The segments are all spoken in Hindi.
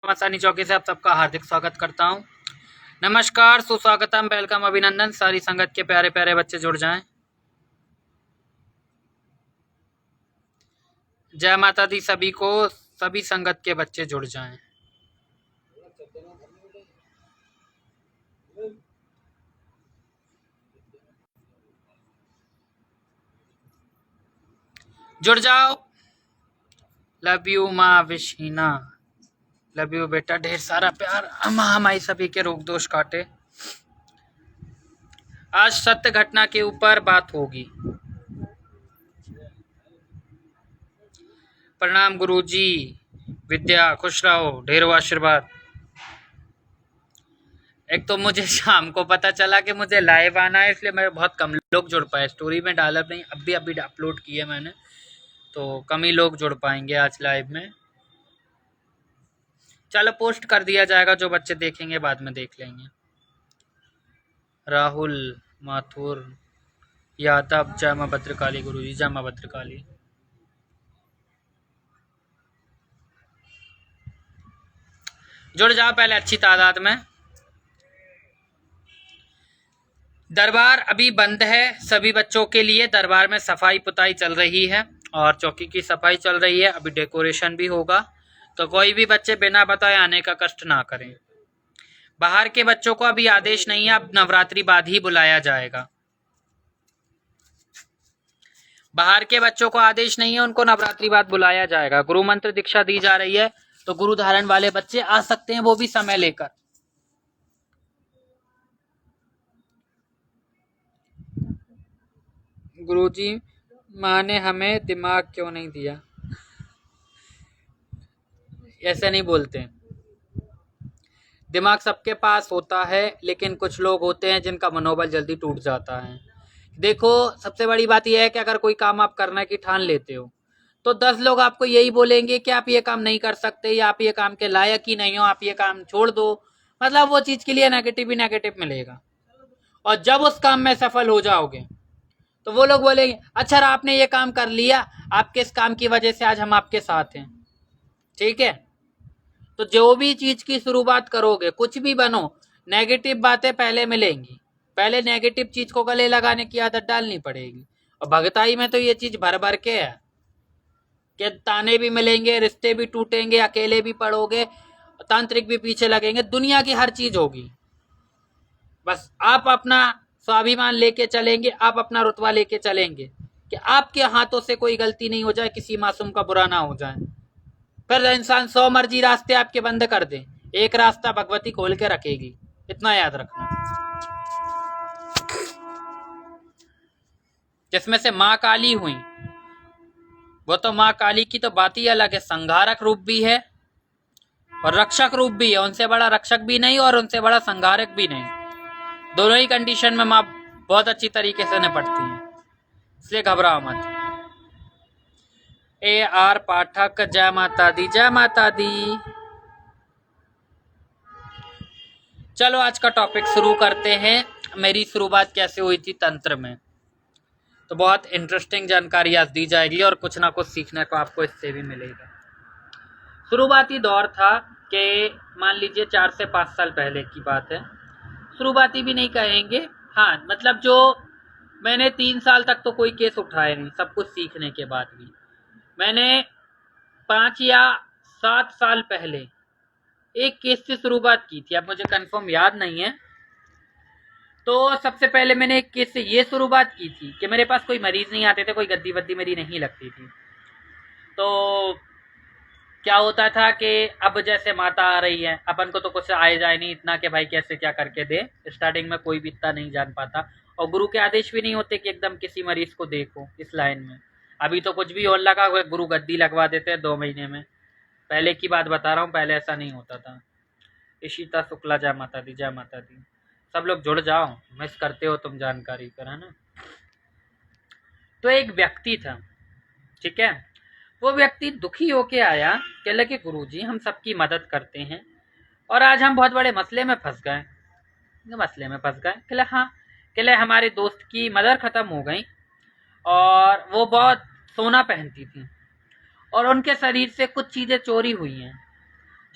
मसानी चौकी से आप सबका हार्दिक स्वागत करता हूं। नमस्कार, सुस्वागतम, वेलकम, अभिनंदन। सारी संगत के प्यारे प्यारे बच्चे जुड़ जाएं। जय माता दी सभी को, सभी संगत के बच्चे जुड़ जाएं। जुड़ जाओ। लव यू माँ विशीना, लव यू बेटा, ढेर सारा प्यार। माँ हमारी सभी के रोग दोष काटे। आज सत्य घटना के ऊपर बात होगी। प्रणाम गुरुजी, विद्या, खुश रहो, ढेरों आशीर्वाद। एक तो मुझे शाम को पता चला कि मुझे लाइव आना है, इसलिए मैं बहुत कम लोग जुड़ पाए। स्टोरी में डाला नहीं, अभी अपलोड किया मैंने, तो कम ही लोग जुड़ पाएंगे आज लाइव में। चलो पोस्ट कर दिया जाएगा, जो बच्चे देखेंगे बाद में देख लेंगे। राहुल माथुर यादव, जय मां भद्रकाली गुरुजी, जय मां भद्रकाली। जुड़ जाओ पहले अच्छी तादाद में। दरबार अभी बंद है सभी बच्चों के लिए। दरबार में सफाई पुताई चल रही है और चौकी की सफाई चल रही है। अभी डेकोरेशन भी होगा, तो कोई भी बच्चे बिना बताए आने का कष्ट ना करें। बाहर के बच्चों को अभी आदेश नहीं है, अब नवरात्रि बाद ही बुलाया जाएगा। बाहर के बच्चों को आदेश नहीं है, उनको नवरात्रि बाद बुलाया जाएगा। गुरु मंत्र दीक्षा दी जा रही है, तो गुरु धारण वाले बच्चे आ सकते हैं, वो भी समय लेकर। गुरुजी, माँ ने हमें दिमाग क्यों नहीं दिया? ऐसे नहीं बोलते। दिमाग सबके पास होता है, लेकिन कुछ लोग होते हैं जिनका मनोबल जल्दी टूट जाता है। देखो, सबसे बड़ी बात यह है कि अगर कोई काम आप करने की ठान लेते हो, तो 10 लोग आपको यही बोलेंगे कि आप ये काम नहीं कर सकते, या आप ये काम के लायक ही नहीं हो, आप ये काम छोड़ दो। मतलब वो चीज के लिए नेगेटिव ही नेगेटिव मिलेगा। और जब उस काम में सफल हो जाओगे, तो वो लोग बोलेंगे, अच्छा आपने ये काम कर लिया, आपके इस काम की वजह से आज हम आपके साथ हैं। ठीक है, तो जो भी चीज की शुरुआत करोगे, कुछ भी बनो, नेगेटिव बातें पहले मिलेंगी। पहले नेगेटिव चीज को गले लगाने की आदत डालनी पड़ेगी। और भगताई में तो ये चीज भर भर के है कि ताने भी मिलेंगे, रिश्ते भी टूटेंगे, अकेले भी पड़ोगे, तांत्रिक भी पीछे लगेंगे, दुनिया की हर चीज होगी। बस आप अपना स्वाभिमान लेके चलेंगे, आप अपना रुतबा लेके चलेंगे कि आपके हाथों से कोई गलती नहीं हो जाए, किसी मासूम का बुरा ना हो जाए। फिर इंसान 100 मर्जी रास्ते आपके बंद कर दे, एक रास्ता भगवती खोल के रखेगी, इतना याद रखना। जिसमें से माँ काली हुई, वो तो माँ काली की तो बात ही अलग है। संहारक रूप भी है और रक्षक रूप भी है। उनसे बड़ा रक्षक भी नहीं और उनसे बड़ा संहारक भी नहीं। दोनों ही कंडीशन में माँ बहुत अच्छी तरीके से निपटती हैं, इसलिए घबराओ मत। AR पाठक, जय माता दी, जय माता दी। चलो आज का टॉपिक शुरू करते हैं। मेरी शुरुआत कैसे हुई थी तंत्र में, तो बहुत इंटरेस्टिंग जानकारी आज दी जाएगी और कुछ ना कुछ सीखने को आपको इससे भी मिलेगा। शुरुआती दौर था कि मान लीजिए 4 से 5 साल पहले की बात है। शुरुआती भी नहीं कहेंगे, हाँ मतलब जो मैंने 3 साल तक तो कोई केस उठाया नहीं, सब कुछ सीखने के बाद भी। मैंने 5 या 7 साल पहले एक केस से शुरुआत की थी, अब मुझे कंफर्म याद नहीं है। तो सबसे पहले मैंने एक केस से ये शुरुआत की थी कि मेरे पास कोई मरीज नहीं आते थे, कोई गद्दी वद्दी मेरी नहीं लगती थी। तो क्या होता था कि अब जैसे माता आ रही है, अपन को तो कुछ आए जाए नहीं इतना कि भाई कैसे क्या करके दे। स्टार्टिंग में कोई भी इतना नहीं जान पाता, और गुरु के आदेश भी नहीं होते कि एकदम किसी मरीज को देखो इस लाइन में। अभी तो कुछ भी और लगा, गुरु गद्दी लगवा देते हैं 2 महीने में। पहले की बात बता रहा हूँ, पहले ऐसा नहीं होता था। इशिता शुक्ला, जय माता दी, जय माता दी। सब लोग जुड़ जाओ, मिस करते हो तुम जानकारी पर, है ना। तो एक व्यक्ति था, ठीक है, वो व्यक्ति दुखी होके आया, कह लगे गुरुजी हम सबकी मदद करते हैं और आज हम बहुत बड़े मसले में फंस गए। मसले में फंस गए? कहले हाँ। कहले हमारे दोस्त की मदर खत्म हो गई और वो बहुत सोना पहनती थी और उनके शरीर से कुछ चीजें चोरी हुई हैं।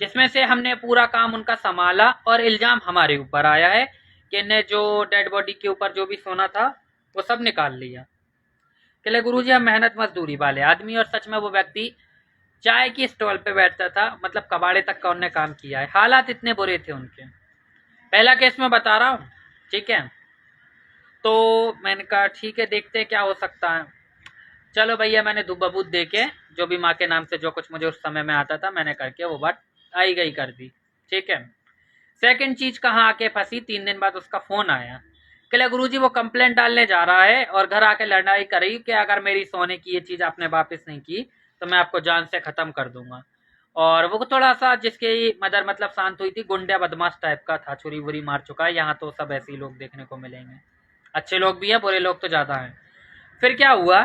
जिसमें से हमने पूरा काम उनका संभाला और इल्जाम हमारे ऊपर आया है कि ने जो डेड बॉडी के ऊपर जो भी सोना था वो सब निकाल लिया। कहले गुरुजी हम मेहनत मजदूरी वाले आदमी, और सच में वो व्यक्ति चाय की स्टॉल पे बैठता था, मतलब कबाड़े तक का उन्होंने काम किया है। हालात इतने बुरे थे उनके। पहला केस मैं बता रहा हूँ, ठीक है। तो मैंने कहा ठीक है देखते हैं क्या हो सकता है। चलो भैया मैंने दुबबूत दे के जो भी माँ के नाम से जो कुछ मुझे उस समय में आता था मैंने करके वो बात आई गई कर दी, ठीक है। सेकंड चीज कहाँ आके फंसी, 3 दिन बाद उसका फोन आया। कहले गुरुजी वो कंप्लेंट डालने जा रहा है और घर आके लड़ाई करी कि अगर मेरी सोने की ये चीज आपने वापस नहीं की तो मैं आपको जान से खत्म कर दूंगा। और वो थोड़ा सा जिसकी मदर मतलब शांत हुई थी, गुंडा बदमाश टाइप का था, छुरी वुरी मार चुका है। यहाँ तो सब ऐसे ही लोग देखने को मिलेंगे, अच्छे लोग भी हैं बुरे लोग तो ज्यादा हैं। फिर क्या हुआ,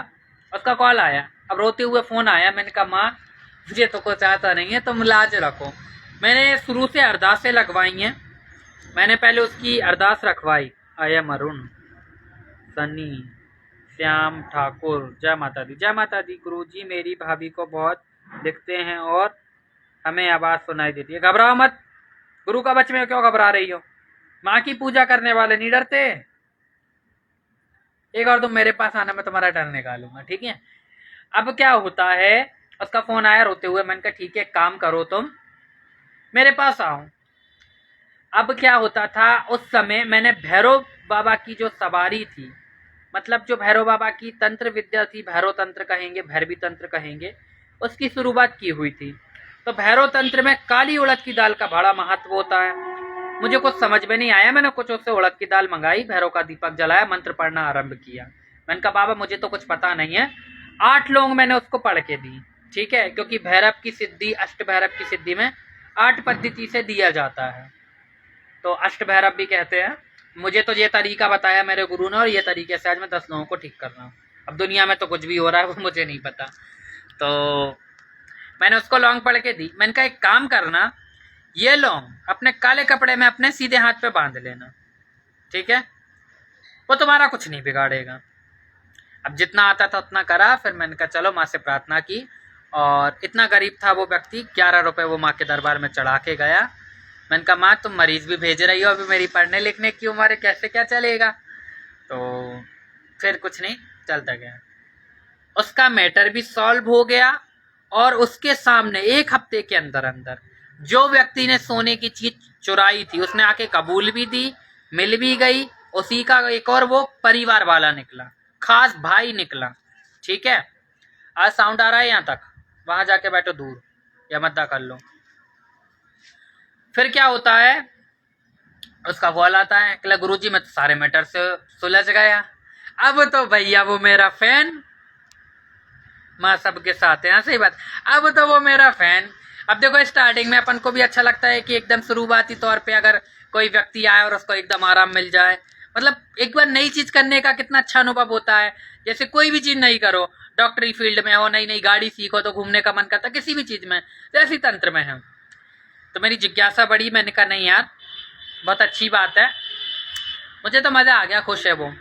उसका कॉल आया, अब रोते हुए फोन आया। मैंने कहा माँ मुझे तो कुछ आता नहीं है, तुम लाज रखो। मैंने शुरू से अरदासें लगवाई हैं। मैंने पहले उसकी अरदास रखवाई, आई एम अरुण सनी श्याम ठाकुर, जय माता दी जय माता दी। गुरुजी मेरी भाभी को बहुत दिखते हैं और हमें आवाज सुनाई देती है। घबराओ मत, गुरु का बच में क्यों घबरा रही हो, माँ की पूजा करने वाले नहीं डरते। एक और तुम मेरे पास आना, मैं तुम्हारा डर निकालूंगा, ठीक है। अब क्या होता है, उसका फोन आया रोते हुए। मैंने कहा ठीक है काम करो तुम मेरे पास आओ। अब क्या होता था उस समय, मैंने भैरव बाबा की जो सवारी थी, मतलब जो भैरव बाबा की तंत्र विद्या थी, भैरव तंत्र कहेंगे भैरवी तंत्र कहेंगे, उसकी शुरुआत की हुई थी। तो भैरव तंत्र में काली उड़द की दाल का बड़ा महत्व होता है। मुझे कुछ समझ में नहीं आया, मैंने कुछ उससे उड़द की दाल मंगाई, भैरव का दीपक जलाया, मंत्र पढ़ना आरंभ किया। मैंने कहा बाबा मुझे तो कुछ पता नहीं है। 8 लोग मैंने उसको पढ़ के दी, ठीक है, क्योंकि भैरव की सिद्धि, अष्ट भैरव की सिद्धि में 8 पद्धति से दिया जाता है, तो अष्ट भैरव भी कहते हैं। मुझे तो ये तरीका बताया मेरे गुरु ने, और ये तरीके से आज मैं 10 लोगों को ठीक कर रहा हूँ। अब दुनिया में तो कुछ भी हो रहा है वो मुझे नहीं पता। तो मैंने उसको लौंग पढ़ के दी। मैंने कहा एक काम करना, ये लौंग अपने काले कपड़े में अपने सीधे हाथ पे बांध लेना, ठीक है, वो तुम्हारा कुछ नहीं बिगाड़ेगा। अब जितना आता था उतना करा। फिर मैंने कहा चलो माँ से प्रार्थना की, और इतना गरीब था वो व्यक्ति, 11 रुपए वो माँ के दरबार में चढ़ा के गया। मैंने कहा माँ तुम मरीज भी भेज रही हो, अभी मेरी पढ़ने लिखने की उम्र है, कैसे क्या चलेगा। तो फिर कुछ नहीं, चलता गया। उसका मैटर भी सॉल्व हो गया, और उसके सामने 1 हफ्ते के अंदर अंदर जो व्यक्ति ने सोने की चीज चुराई थी उसने आके कबूल भी दी, मिल भी गई। उसी का एक और वो परिवार वाला निकला, खास भाई निकला, ठीक है। आज साउंड आ रहा है यहाँ तक, वहां जाके बैठो दूर या मद्दा कर लो। फिर क्या होता है, उसका कॉल आता है, कहला गुरुजी मैं तो सारे मैटर से सुलझ गया। अब तो भैया वो मेरा फैन, माँ सबके साथ है, सही बात। अब तो वो मेरा फैन। अब देखो स्टार्टिंग में अपन को भी अच्छा लगता है कि एकदम शुरुआती तौर पे अगर कोई व्यक्ति आए और उसको एकदम आराम मिल जाए, मतलब एक बार नई चीज करने का कितना अच्छा अनुभव होता है। जैसे कोई भी चीज नहीं करो, डॉक्टरी फील्ड में हो, नई नई गाड़ी सीखो तो घूमने का मन करता, किसी भी चीज में, जैसी तंत्र में है। तो मेरी जिज्ञासा बढ़ी, मैंने कहा नहीं यार बहुत अच्छी बात है, मुझे तो मजा आ गया, खुश है वो।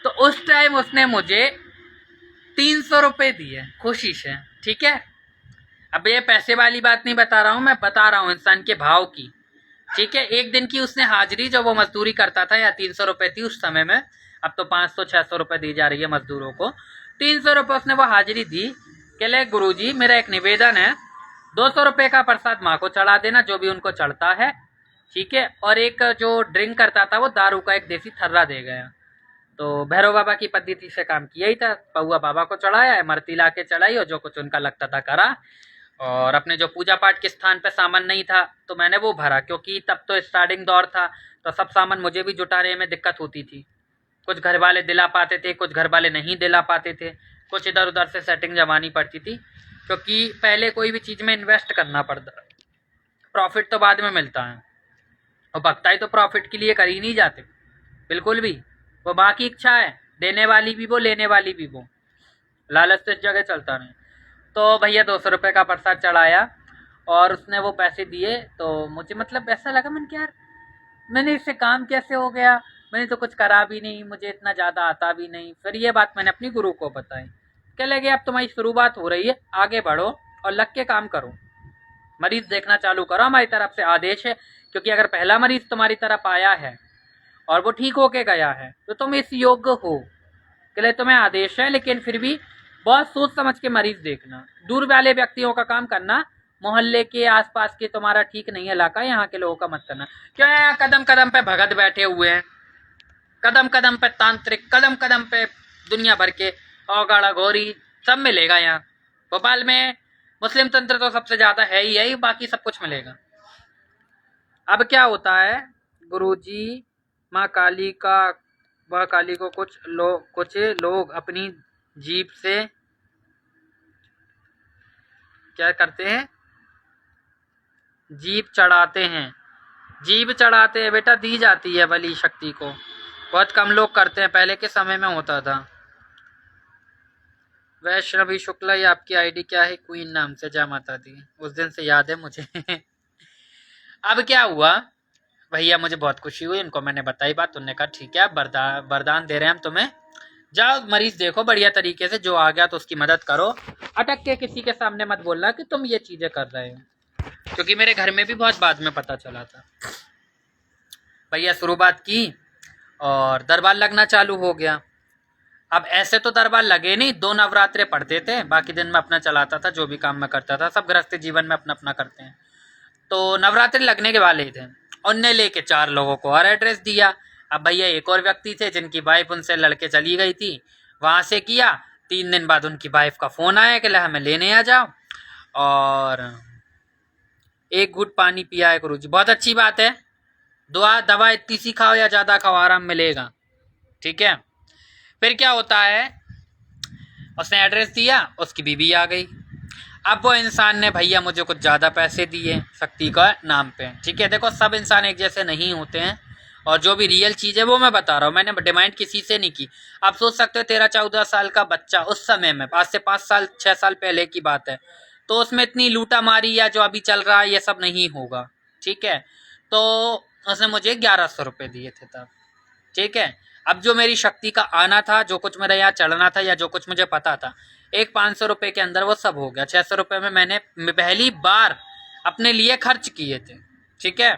तो उस टाइम उसने मुझे 300 रुपए दिए, खुशी से, ठीक है। अब ये पैसे वाली बात नहीं बता रहा हूँ, मैं बता रहा हूँ इंसान के भाव की, ठीक है। एक दिन की उसने हाजिरी जो वो मजदूरी करता था, या 300 रुपए थी उस समय में, अब तो 500-600 रुपए दी जा रही है मजदूरों को। 300 रुपए उसने वो हाजिरी दी। कहले गुरुजी मेरा एक निवेदन है, 200 रुपए का प्रसाद माँ को चढ़ा देना, जो भी उनको चढ़ता है, ठीक है। और एक जो ड्रिंक करता था वो दारू का एक देसी थर्रा दे गया। तो भैरव बाबा की पद्धति से काम किया ही था, पौआ बाबा को चढ़ाया, इमरती ला के चढ़ाई, और जो कुछ उनका लगता था करा। और अपने जो पूजा पाठ के स्थान पे सामान नहीं था तो मैंने वो भरा, क्योंकि तब तो स्टार्टिंग दौर था, तो सब सामान मुझे भी जुटाने में दिक्कत होती थी। कुछ घर वाले दिला पाते थे, कुछ घर वाले नहीं दिला पाते थे, कुछ इधर उधर से सेटिंग जमानी पड़ती थी, क्योंकि पहले कोई भी चीज़ में इन्वेस्ट करना पड़ता, प्रॉफिट तो बाद में मिलता है। और भक्ताई तो प्रॉफिट के लिए कर ही नहीं जाते बिल्कुल भी, वो माँ की इच्छा है, देने वाली भी वो, लेने वाली भी वो, लालच तो इस जगह चलता नहीं। तो भैया 200 रुपये का प्रसाद चढ़ाया और उसने वो पैसे दिए। तो मुझे मतलब ऐसा लगा, मैंने क्या यार मैंने इससे काम कैसे हो गया, मैंने तो कुछ करा भी नहीं, मुझे इतना ज़्यादा आता भी नहीं। फिर ये बात मैंने अपनी गुरु को बताई। कह लगे अब तुम्हारी शुरुआत हो रही है, आगे बढ़ो और लग के काम करो, मरीज देखना चालू करो, हमारी तरफ से आदेश है। क्योंकि अगर पहला मरीज तुम्हारी तरफ आया है और वो ठीक होके गया है तो तुम इस योग्य हो के लिए तुम्हें आदेश है। लेकिन फिर भी बहुत सोच समझ के मरीज देखना, दूर वाले व्यक्तियों का काम करना, मोहल्ले के आसपास के तुम्हारा ठीक नहीं है इलाका, यहाँ के लोगों का मत करना। क्यों यहाँ कदम कदम पे भगत बैठे हुए हैं, कदम कदम पे तांत्रिक, कदम कदम पे दुनिया भर के औगाड़ा घोरी सब मिलेगा यहाँ। भोपाल में मुस्लिम तंत्र तो सबसे ज्यादा है ही, बाकी सब कुछ मिलेगा। अब क्या होता है, गुरुजी माँ काली का वह काली को कुछ लोग अपनी जीभ से क्या करते हैं, जीभ चढ़ाते हैं। जीभ चढ़ाते हैं बेटा, दी जाती है बलि शक्ति को, बहुत कम लोग करते हैं, पहले के समय में होता था। वैष्णवी शुक्ला, ये आपकी आईडी क्या है? क्वीन नाम से, जय माता दी, उस दिन से याद है मुझे। अब क्या हुआ भैया, मुझे बहुत खुशी हुई, इनको मैंने बताई बात, उन्होंने कहा ठीक है वरदान दे रहे हैं हम तुम्हें, जाओ मरीज देखो बढ़िया तरीके से, जो आ गया तो उसकी मदद करो, अटक के किसी के सामने मत बोलना कि तुम ये चीजें कर रहे हो। क्योंकि मेरे घर में भी बहुत बाद में पता चला था। भैया शुरुआत की और दरबार लगना चालू हो गया। अब ऐसे तो दरबार लगे नहीं, 2 नवरात्रे पढ़ते थे, बाकी दिन में अपना चलाता था, जो भी काम मैं करता था, सब गृहस्थ जीवन में अपना अपना करते हैं। तो नवरात्रि लगने के वाले ही थे, उनने लेके 4 लोगों को और एड्रेस दिया। अब भैया एक और व्यक्ति थे जिनकी वाइफ उनसे लड़के चली गई थी, वहां से किया। 3 दिन बाद उनकी वाइफ का फोन आया कि हमें लेने आ जाओ, और 1 घूंट पानी पिया है गुरुजी, बहुत अच्छी बात है। दवा इतनी सी खाओ या ज्यादा खाओ, आराम मिलेगा, ठीक है। फिर क्या होता है, उसने एड्रेस दिया, उसकी बीवी आ गई। अब वो इंसान ने भैया मुझे कुछ ज़्यादा पैसे दिए शक्ति का नाम पे, ठीक है। देखो सब इंसान एक जैसे नहीं होते हैं, और जो भी रियल चीज़ है वो मैं बता रहा हूँ, मैंने डिमांड किसी से नहीं की। आप सोच सकते हो 13-14 साल का बच्चा उस समय में, आज से 5 साल 6 साल पहले की बात है, तो उसमें इतनी लूटा मारी या जो अभी चल रहा है ये सब नहीं होगा, ठीक है। तो उसने मुझे 1100 रुपये दिए थे तब, ठीक है। अब जो मेरी शक्ति का आना था, जो कुछ मेरा यहाँ चढ़ना था या जो कुछ मुझे पता था, एक 500 रुपये के अंदर वो सब हो गया। 600 रुपये में मैंने पहली बार अपने लिए खर्च किए थे, ठीक है।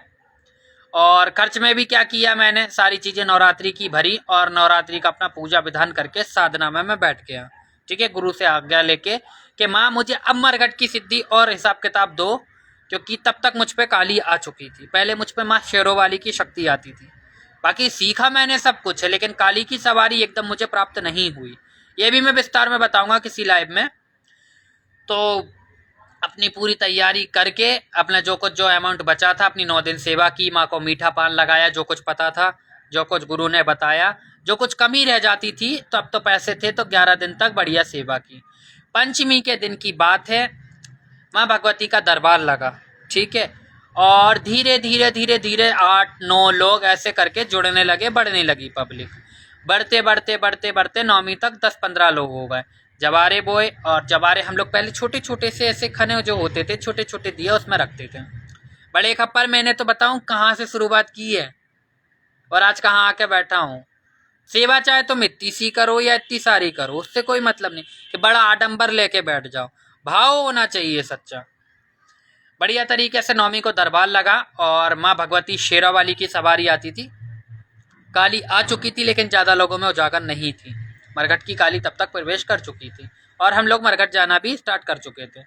और खर्च में भी क्या किया मैंने, सारी चीज़ें नवरात्रि की भरी, और नवरात्रि का अपना पूजा विधान करके साधना में मैं बैठ गया, ठीक है। गुरु से आज्ञा लेके कि माँ मुझे अब मरघट की सिद्धि और हिसाब किताब दो, क्योंकि तब तक मुझ पे काली आ चुकी थी। पहले मुझ पे माँ शेरों वाली की शक्ति आती थी, बाकी सीखा मैंने सब कुछ है, लेकिन काली की सवारी एकदम मुझे प्राप्त नहीं हुई। ये भी मैं विस्तार में बताऊंगा किसी लाइव में। तो अपनी पूरी तैयारी करके अपना जो कुछ जो अमाउंट बचा था, अपनी 9 दिन सेवा की, माँ को मीठा पान लगाया, जो कुछ पता था, जो कुछ गुरु ने बताया, जो कुछ कमी रह जाती थी तो अब तो पैसे थे तो 11 दिन तक बढ़िया सेवा की। पंचमी के दिन की बात है, माँ भगवती का दरबार लगा, ठीक है। और धीरे धीरे धीरे धीरे 8-9 लोग ऐसे करके जुड़ने लगे, बढ़ने लगी पब्लिक, बढ़ते बढ़ते बढ़ते बढ़ते 9वीं तक 10-15 लोग हो गए। जवारे बोए, और जवारे हम लोग पहले छोटे छोटे से ऐसे खने जो होते थे, छोटे छोटे दिए उसमें रखते थे। बड़े खप्पर मैंने तो बताऊं कहाँ से शुरुआत की है और आज कहाँ आके बैठा हूँ। सेवा चाहे तुम इतनी सी करो या इतनी सारी करो, उससे कोई मतलब नहीं कि बड़ा आडंबर लेके बैठ जाओ, भाव होना चाहिए सच्चा। बढ़िया तरीके से 9वीं को दरबार लगा, और माँ भगवती शेरा वाली की सवारी आती थी। काली आ चुकी थी लेकिन ज़्यादा लोगों में उजागर नहीं थी, मरघट की काली तब तक प्रवेश कर चुकी थी, और हम लोग मरघट जाना भी स्टार्ट कर चुके थे।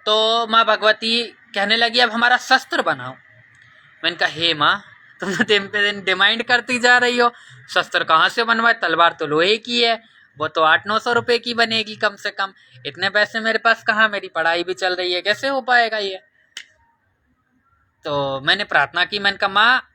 तो माँ भगवती कहने लगी अब हमारा शस्त्र बनाओ। मैंने कहा हे माँ, तुम तो दिन पे दिन डिमांड करती जा रही हो, शस्त्र कहाँ से बनवाए, तलवार तो लोहे की है, वो तो 800-900 रुपये की बनेगी कम से कम, इतने पैसे मेरे पास कहाँ, मेरी पढ़ाई भी चल रही है, कैसे हो पाएगा ये। तो मैंने प्रार्थना की, मैंने कहा माँ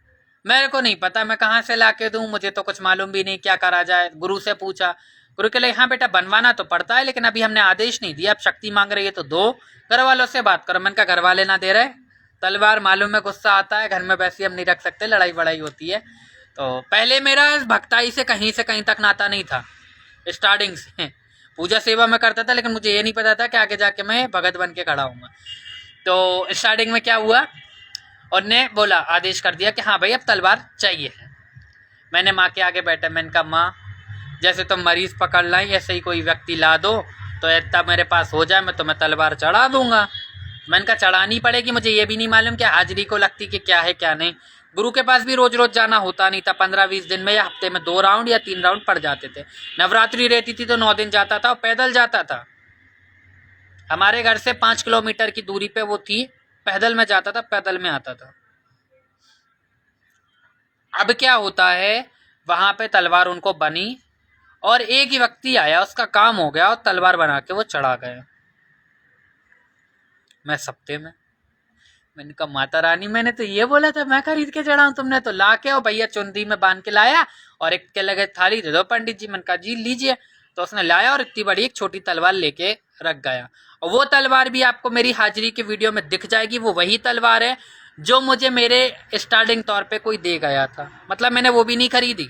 मेरे को नहीं पता मैं कहाँ से ला के दूँ, मुझे तो कुछ मालूम भी नहीं क्या करा जाए। गुरु से पूछा, गुरु के लिए हाँ बेटा बनवाना तो पड़ता है, लेकिन अभी हमने आदेश नहीं दिया, अब शक्ति मांग रही है तो दो, घर वालों से बात करो। मैंने कहा घर वाले ना दे रहे, तलवार मालूम है गुस्सा आता है, घर में वैसे हम नहीं रख सकते, लड़ाई वड़ाई होती है। तो पहले मेरा भक्ताई से कहीं तक नाता नहीं था, स्टार्टिंग से पूजा सेवा में करता था, लेकिन मुझे ये नहीं पता था कि आगे जाके मैं भगत बन के खड़ा हूँगा। तो स्टार्टिंग में क्या हुआ, और ने बोला आदेश कर दिया कि हाँ भाई अब तलवार चाहिए है। मैंने माँ के आगे बैठा, मैंने कहा माँ जैसे तुम मरीज पकड़ लाई ऐसे ही कोई व्यक्ति ला दो तो इतना मेरे पास हो जाए, मैं तुम्हें तलवार चढ़ा दूंगा। मैंने कहा चढ़ानी पड़ेगी, मुझे ये भी नहीं मालूम कि हाजिरी को लगती कि क्या है क्या नहीं। गुरु के पास भी रोज रोज जाना होता नहीं था, 15-20 दिन में या हफ्ते में 2 राउंड या 3 राउंड पड़ जाते थे। नवरात्रि रहती थी तो 9 दिन जाता था और पैदल जाता था। हमारे घर से 5 किलोमीटर की दूरी पे वो थी, पैदल में जाता था, पैदल में आता था। अब क्या होता है, वहां पे तलवार उनको बनी और एक ही व्यक्ति आया, उसका काम हो गया और तलवार बना के वो चढ़ा गया। मैं सप्ते में, मैंने कहा माता रानी, मैंने तो ये बोला था मैं खरीद के चढ़ाऊं, तुमने तो ला के और भैया चुंदी में बांध के लाया और एक के लगे थाली दे दो पंडित जी। मैंने कहा जी लीजिए। तो उसने लाया और इतनी बड़ी एक छोटी तलवार लेके रख गया। और वो तलवार भी आपको मेरी हाजिरी की वीडियो में दिख जाएगी। वो वही तलवार है जो मुझे मेरे स्टार्टिंग तौर पे कोई दे गया था, मतलब मैंने वो भी नहीं खरीदी।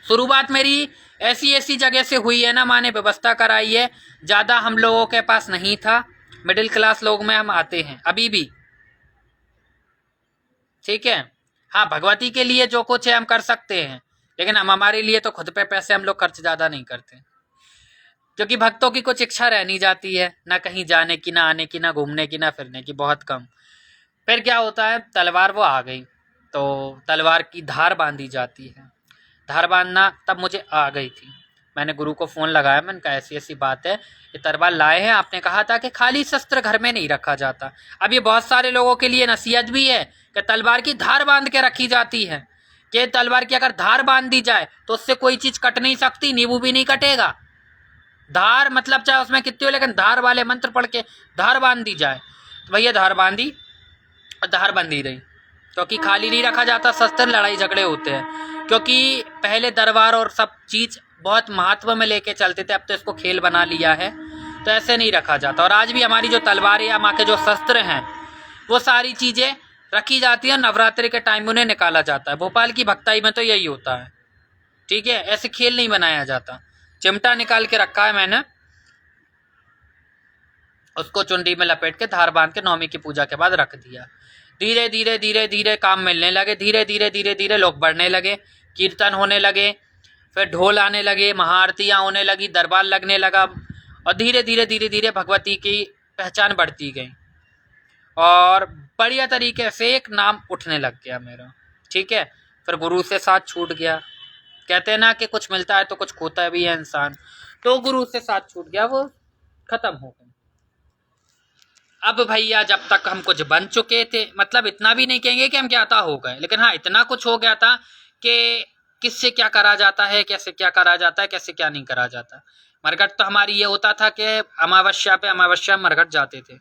शुरुआत मेरी ऐसी जगह से हुई है ना, माँ ने व्यवस्था कराई है, ज़्यादा हम लोगों के पास नहीं था, मिडिल क्लास लोग में हम आते हैं अभी भी, ठीक है। हाँ, भगवती के लिए जो कुछ है हम कर सकते हैं, लेकिन हम हमारे लिए तो खुद पे पैसे हम लोग खर्च ज़्यादा नहीं करते, क्योंकि भक्तों की कुछ इच्छा रह नहीं जाती है, ना कहीं जाने की, ना आने की, ना घूमने की, ना फिरने की, बहुत कम। फिर क्या होता है, तलवार वो आ गई तो तलवार की धार बांधी जाती है। धार बांधना तब मुझे आ गई थी। मैंने गुरु को फ़ोन लगाया, मैंने कहा ऐसी ऐसी बात है, ये तलवार लाए हैं, आपने कहा था कि खाली शस्त्र घर में नहीं रखा जाता। अब ये बहुत सारे लोगों के लिए नसीहत भी है कि तलवार की धार बांध के रखी जाती है, कि तलवार की अगर धार बांध दी जाए तो उससे कोई चीज़ कट नहीं सकती, नींबू भी नहीं कटेगा। धार मतलब चाहे उसमें कितनी हो, लेकिन धार वाले मंत्र पढ़ के धार बांध दी जाए। तो भैया धार बांधी और धार बंधी रही, क्योंकि खाली नहीं रखा जाता शस्त्र, लड़ाई झगड़े होते हैं। क्योंकि पहले दरबार और सब चीज़ बहुत महत्व में लेके चलते थे, अब तो इसको खेल बना लिया है, तो ऐसे नहीं रखा जाता। और आज भी हमारी जो तलवारें या माँ के जो शस्त्र हैं वो सारी चीज़ें रखी जाती हैं, नवरात्रि के टाइम में उन्हें निकाला जाता है। भोपाल की भक्ताई में तो यही होता है, ठीक है, ऐसे खेल नहीं बनाया जाता। चिमटा निकाल के रखा है मैंने, उसको चुंडी में लपेट के धार बांध के नवमी की पूजा के बाद रख दिया। धीरे धीरे धीरे धीरे काम मिलने लगे, धीरे धीरे धीरे धीरे लोग बढ़ने लगे, कीर्तन होने लगे, फिर ढोल आने लगे, महाआरतियाँ होने लगी, दरबार लगने लगा, और धीरे धीरे धीरे धीरे भगवती की पहचान बढ़ती गई और बढ़िया तरीके से एक नाम उठने लग गया मेरा, ठीक है। फिर गुरु से साथ छूट गया। कहते हैं ना कि कुछ मिलता है तो कुछ खोता भी है इंसान, तो गुरु से साथ छूट गया, वो खत्म हो गया। अब भैया जब तक हम कुछ बन चुके थे, मतलब इतना भी नहीं कहेंगे कि हम ज्ञाता हो गए, लेकिन हाँ इतना कुछ हो गया था कि किससे क्या करा जाता है, कैसे क्या करा जाता है, कैसे क्या नहीं करा जाता। मरघट तो हमारी ये होता था कि अमावस्या पे अमावस्या मरघट जाते थे।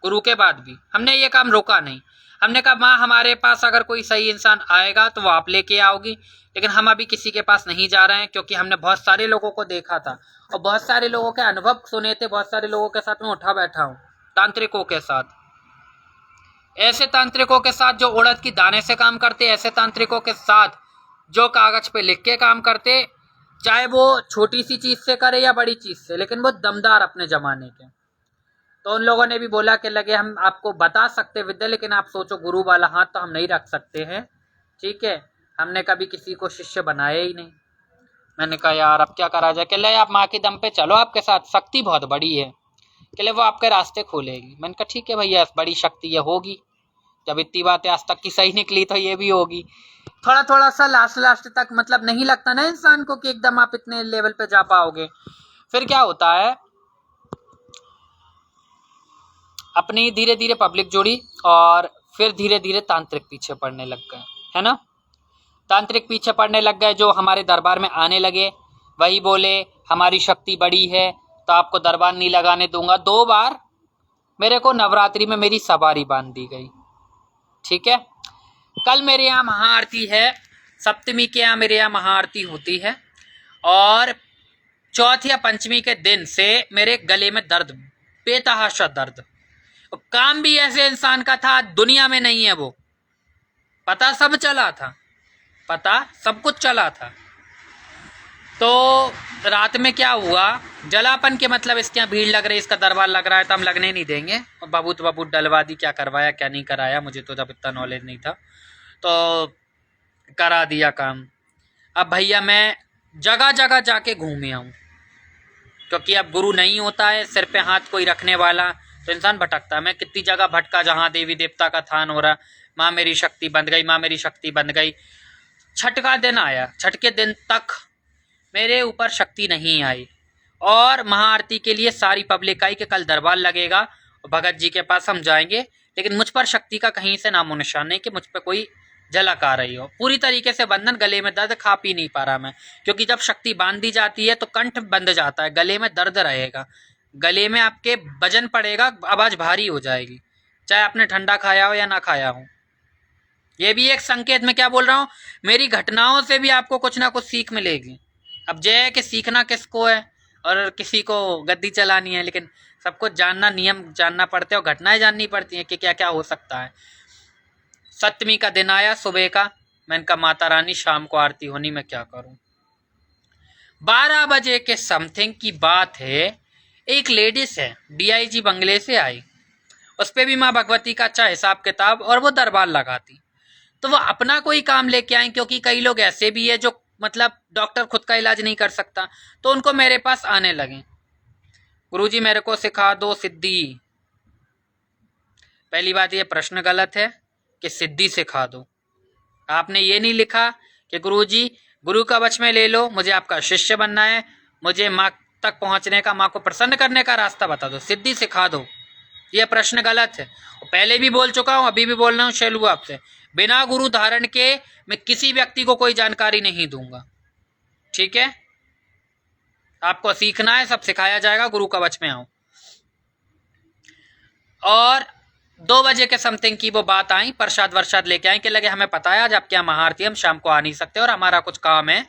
गुरु के बाद भी हमने ये काम रोका नहीं। हमने कहा माँ हमारे पास अगर कोई सही इंसान आएगा तो वो आप लेके आओगी, लेकिन हम अभी किसी के पास नहीं जा रहे हैं, क्योंकि हमने बहुत सारे लोगों को देखा था और बहुत सारे लोगों के अनुभव सुने थे। बहुत सारे लोगों के साथ में उठा बैठा हूँ, तांत्रिकों के साथ, ऐसे तांत्रिकों के साथ जो उड़द की दाने से काम करते, ऐसे तांत्रिकों के साथ जो कागज पे लिख के काम करते, चाहे वो छोटी सी चीज से करे या बड़ी चीज से, लेकिन वो दमदार अपने जमाने के। तो उन लोगों ने भी बोला कि लगे हम आपको बता सकते विद्या, लेकिन आप सोचो गुरु वाला हाथ तो हम नहीं रख सकते हैं, ठीक है। हमने कभी किसी को शिष्य बनाया ही नहीं। मैंने कहा यार अब क्या करा जाए। कहले आप माँ के दम पे चलो, आपके साथ शक्ति बहुत बड़ी है, कहले वो आपके रास्ते खोलेगी। मैंने कहा ठीक है भैया, बड़ी शक्ति ये होगी, जब इतनी बातें आज तक की सही निकली तो ये भी होगी। थोड़ा थोड़ा सा लास्ट तक, मतलब नहीं लगता ना इंसान को कि एकदम आप इतने लेवल पे जा पाओगे। फिर क्या होता है, अपनी धीरे धीरे पब्लिक जुड़ी और फिर धीरे धीरे तांत्रिक पीछे पड़ने लग गए, है ना। तांत्रिक पीछे पड़ने लग गए, जो हमारे दरबार में आने लगे वही बोले हमारी शक्ति बड़ी है तो आपको दरबार नहीं लगाने दूंगा। 2 बार मेरे को नवरात्रि में मेरी सवारी बांध दी गई, ठीक है। कल मेरे यहाँ महाआरती है, सप्तमी के यहाँ मेरे यहाँ महाआरती होती है, और चौथ या पंचमी के दिन से मेरे गले में दर्द, बेतहाशा दर्द। और काम भी ऐसे इंसान का था दुनिया में नहीं है वो, पता सब चला था, पता सब कुछ चला था। तो रात में क्या हुआ, जलापन के मतलब इसके यहाँ भीड़ लग रही, इसका दरबार लग रहा है तो हम लगने नहीं देंगे, और बबूत डलवा दी, क्या करवाया क्या नहीं कराया, मुझे तो जब इतना नॉलेज नहीं था तो करा दिया काम। अब भैया मैं जगह जगह जाके घूमे आऊँ, क्योंकि अब गुरु नहीं होता है सिर पे हाथ कोई रखने वाला, तो इंसान भटकता है। मैं कितनी जगह भटका जहाँ देवी देवता का थान हो रहा, माँ मेरी शक्ति बंध गई, माँ मेरी शक्ति बंध गई। छठ का दिन आया, छठ के दिन तक मेरे ऊपर शक्ति नहीं आई और महाआरती के लिए सारी पब्लिक आई कि कल दरबार लगेगा और भगत जी के पास हम जाएंगे, लेकिन मुझ पर शक्ति का कहीं से नामो निशान नहीं कि मुझ पर कोई झलक आ रही हो। पूरी तरीके से बंधन, गले में दर्द, खा पी नहीं पा रहा मैं, क्योंकि जब शक्ति बांध दी जाती है तो कंठ बंध जाता है, गले में दर्द रहेगा, गले में आपके वजन पड़ेगा, आवाज भारी हो जाएगी, चाहे आपने ठंडा खाया हो या ना खाया हो। ये भी एक संकेत, मैं क्या बोल रहा हूँ, मेरी घटनाओं से भी आपको कुछ ना कुछ सीख मिलेगी। अब जय है कि सीखना किसको है और किसी को गद्दी चलानी है, लेकिन सबको जानना, नियम जानना पड़ते हैं और घटनाएं जाननी पड़ती हैं कि क्या क्या हो सकता है। सप्तमी का दिन आया सुबह का, मैंने कहा माता रानी शाम को आरती होनी, मैं क्या करूं। 12 बजे के समथिंग की बात है, एक लेडीज है DIG बंगले से आई, उस पर भी माँ भगवती का अच्छा हिसाब किताब, और वो दरबार लगाती, तो वो अपना कोई काम लेके आई, क्योंकि कई लोग ऐसे भी है जो मतलब डॉक्टर खुद का इलाज नहीं कर सकता, तो उनको मेरे पास आने लगे, गुरुजी मेरे को सिखा दो सिद्धि। पहली बात ये प्रश्न गलत है कि सिद्धि सिखा दो। आपने ये नहीं लिखा कि गुरुजी गुरु का कवच में ले लो, मुझे आपका शिष्य बनना है, मुझे माँ तक पहुंचने का, माँ को प्रसन्न करने का रास्ता बता दो, सिद्धि सिखा दो। यह प्रश्न गलत है। पहले भी बोल चुका हूं, अभी भी बोल रहा हूं शैलू आपसे, बिना गुरु धारण के मैं किसी व्यक्ति को कोई जानकारी नहीं दूंगा, ठीक है। आपको सीखना है, सब सिखाया जाएगा, गुरु कवच में आओ। और 2 बजे के समथिंग की वो बात आई, प्रसाद वर्षाद लेके आई कि लगे हमें पता है आज आपके यहाँ महाआरती, हम शाम को आ नहीं सकते और हमारा कुछ काम है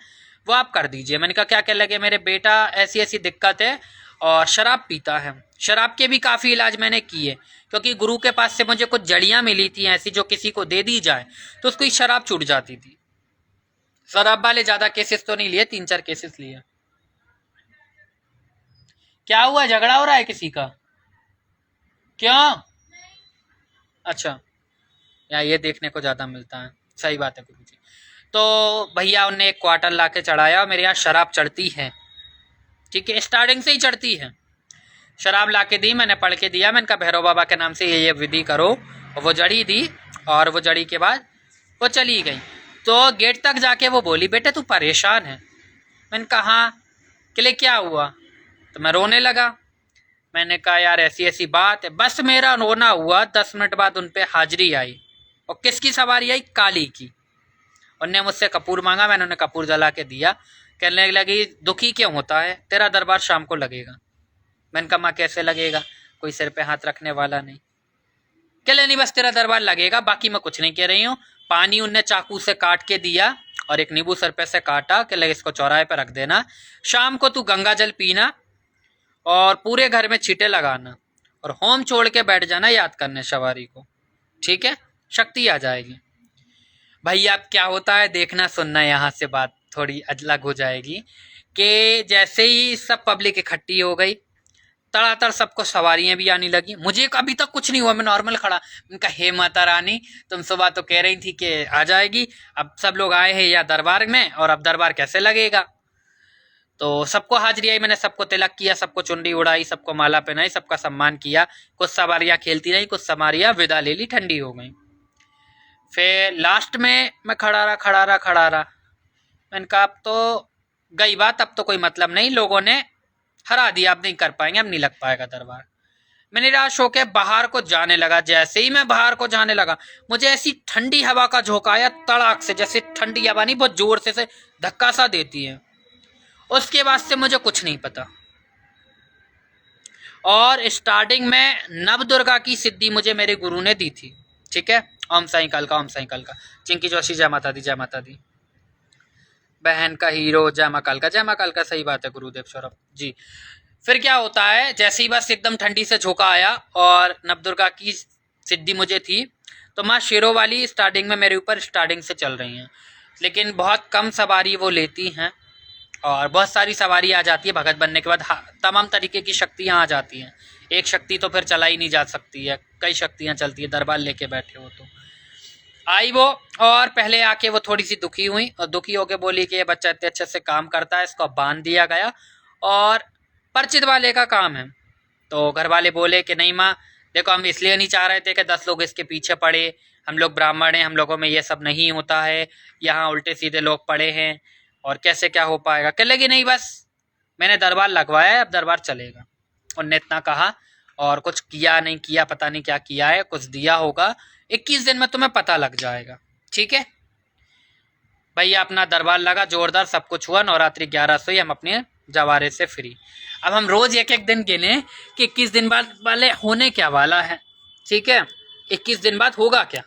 वो आप कर दीजिए। मैंने कहा क्या क्या लगे, मेरे बेटा ऐसी ऐसी दिक्कत है और शराब पीता है। शराब के भी काफ़ी इलाज मैंने किए, क्योंकि गुरु के पास से मुझे कुछ जड़ियाँ मिली थी ऐसी जो किसी को दे दी जाए तो उसको शराब छूट जाती थी। शराब वाले ज़्यादा केसेस तो नहीं लिए, 3-4 केसेस लिए। क्या हुआ, झगड़ा हो रहा है किसी का, क्यों? अच्छा, या ये देखने को ज़्यादा मिलता है, सही बात है गुरुजी। तो भैया उनने एक क्वार्टर ला के चढ़ाया, मेरे यहाँ शराब चढ़ती है, ठीक है, स्टार्टिंग से ही चढ़ती है। शराब ला के दी, मैंने पढ़ के दिया, मैंने कहा भैरव बाबा के नाम से ये विधि करो, और वो जड़ी दी, और वो जड़ी के बाद वो चली गई। तो गेट तक जाके वो बोली बेटे तू परेशान है। मैंने कहा हाँ, के लिए क्या हुआ, तो मैं रोने लगा। मैंने कहा यार ऐसी ऐसी बात है, बस मेरा रोना हुआ, 10 मिनट बाद उन पे हाजिरी आई, और किसकी सवारी आई, काली की। उनने मुझसे कपूर मांगा, मैंने उन्हें कपूर जला के दिया। कहने लगी दुखी क्यों होता है, तेरा दरबार शाम को लगेगा। मैंने कहा माँ कैसे लगेगा, कोई सिर पे हाथ रखने वाला नहीं। कहले नहीं बस तेरा दरबार लगेगा, बाकी मैं कुछ नहीं कह रही हूँ। पानी उनने चाकू से काट के दिया और एक नींबू सर पे से काटा, कहले इसको चौराहे पे रख देना, शाम को तू गंगा जल पीना और पूरे घर में छींटे लगाना और होम छोड़ के बैठ जाना याद करने सवारी को, ठीक है, शक्ति आ जाएगी। भैया अब क्या होता है देखना सुनना, यहाँ से बात थोड़ी अलग हो जाएगी कि जैसे ही सब पब्लिक इकट्ठी हो गई, तड़ातड़ सबको सवारियां भी आने लगी। मुझे अभी तक कुछ नहीं हुआ, मैं नॉर्मल खड़ा। उनका हे माता रानी तुम सुबह तो कह रही थी कि आ जाएगी, अब सब लोग आए हैं या दरबार में, और अब दरबार कैसे लगेगा। तो सबको हाजिरी आई, मैंने सबको तिलक किया, सबको चुनरी उड़ाई, सबको माला पहनाई, सबका सम्मान किया। कुछ सवारियां खेलती रही, कुछ सवारियां विदा ले ली, ठंडी हो गई। फिर लास्ट में मैं खड़ा रहा। मैंने कहा अब तो गई बात, अब तो कोई मतलब नहीं, लोगों ने हरा दिया, अब नहीं कर पाएंगे, अब नहीं लग पाएगा दरबार। मैं निराश होकर बाहर को जाने लगा। जैसे ही मैं बाहर को जाने लगा, मुझे ऐसी ठंडी हवा का झोंका आया तड़ाक से, जैसे ठंडी हवा नहीं बहुत जोर से धक्का सा देती है। उसके बाद से मुझे कुछ नहीं पता। और स्टार्टिंग में नव दुर्गा की सिद्धि मुझे मेरे गुरु ने दी थी, ठीक है। ओम साई काल का, ओम साई काल का। चिंकी जोशी जय माता दी, जय माता दी। बहन का हीरो जय माँ काल का, जय माँ काल का, सही बात है गुरुदेव सौरभ जी। फिर क्या होता है, जैसे ही बस एकदम ठंडी से झोंका आया और नवदुर्गा की सिद्धि मुझे थी, तो माँ शेरों वाली स्टार्टिंग में मेरे ऊपर स्टार्टिंग से चल रही हैं, लेकिन बहुत कम सवारी वो लेती हैं और बहुत सारी सवारी आ जाती है भगत बनने के बाद। तमाम तरीके की शक्तियाँ आ जाती हैं, एक शक्ति तो फिर चला ही नहीं जा सकती है, कई शक्तियाँ चलती है, दरबार लेके बैठे हो। तो आई वो, और पहले आके वो थोड़ी सी दुखी हुई और दुखी होके बोली कि ये बच्चा इतने अच्छे से काम करता है, इसको बांध दिया गया और परिचित वाले का काम है, तो घर वाले बोले कि नहीं माँ, देखो हम इसलिए नहीं चाह रहे थे कि 10 लोग इसके पीछे पड़े, हम लोग ब्राह्मण हैं, हम लोगों में ये सब नहीं होता है, यहाँ उल्टे सीधे लोग पड़े हैं और कैसे क्या हो पाएगा। कह लगी नहीं, बस मैंने दरबार लगवाया है, अब दरबार चलेगा। उनने इतना कहा और कुछ किया नहीं किया, पता नहीं क्या किया है, कुछ दिया होगा, 21 दिन में तुम्हें पता लग जाएगा। ठीक है भैया, अपना दरबार लगा, जोरदार सब कुछ हुआ, नवरात्रि 11 से हम अपने जवारे से फ्री। अब हम रोज एक एक दिन गिने कि 21 दिन बाद वाले होने क्या वाला है। ठीक है, 21 दिन बाद होगा क्या।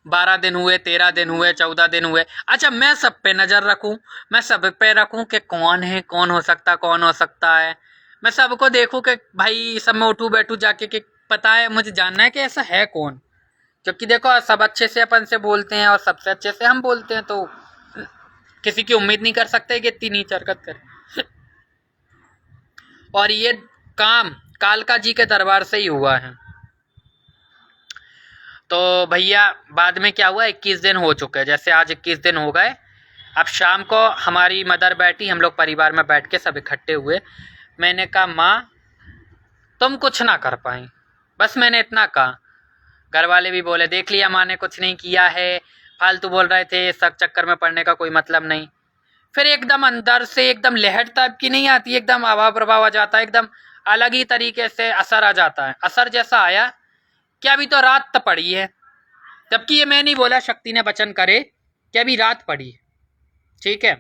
12 दिन हुए, 13 दिन हुए, 14 दिन हुए। अच्छा, मैं सब पे नजर रखूं, मैं सब पे रखूं कि कौन है, कौन हो सकता है। मैं सबको देखूं कि भाई सब में उठूं बैठूं जाके कि पता है, मुझे जानना है कि ऐसा है कौन। क्योंकि देखो सब अच्छे से अपन से बोलते हैं और सबसे अच्छे से हम बोलते हैं, तो किसी की उम्मीद नहीं कर सकते कि इतनी नीच हरकत करे। और ये काम कालका जी के दरबार से ही हुआ है। तो भैया बाद में क्या हुआ, 21 दिन हो चुके हैं, जैसे आज 21 दिन हो गए। अब शाम को हमारी मदर बैठी, हम लोग परिवार में बैठ के सब इकट्ठे हुए। मैंने कहा माँ तुम कुछ ना कर पाई, बस मैंने इतना कहा। घर वाले भी बोले देख लिया माँ ने कुछ नहीं किया है, फालतू बोल रहे थे, सब चक्कर में पड़ने का कोई मतलब नहीं। फिर एकदम अंदर से एकदम लहर टाइप की नहीं आती, एकदम हवा प्रभाव आ जाता है, एकदम अलग ही तरीके से असर आ जाता है। असर जैसा आया कि अभी तो रात तो पड़ी है, जबकि ये मैं नहीं बोला, शक्ति ने वचन करे कि अभी रात पड़ी है। ठीक है,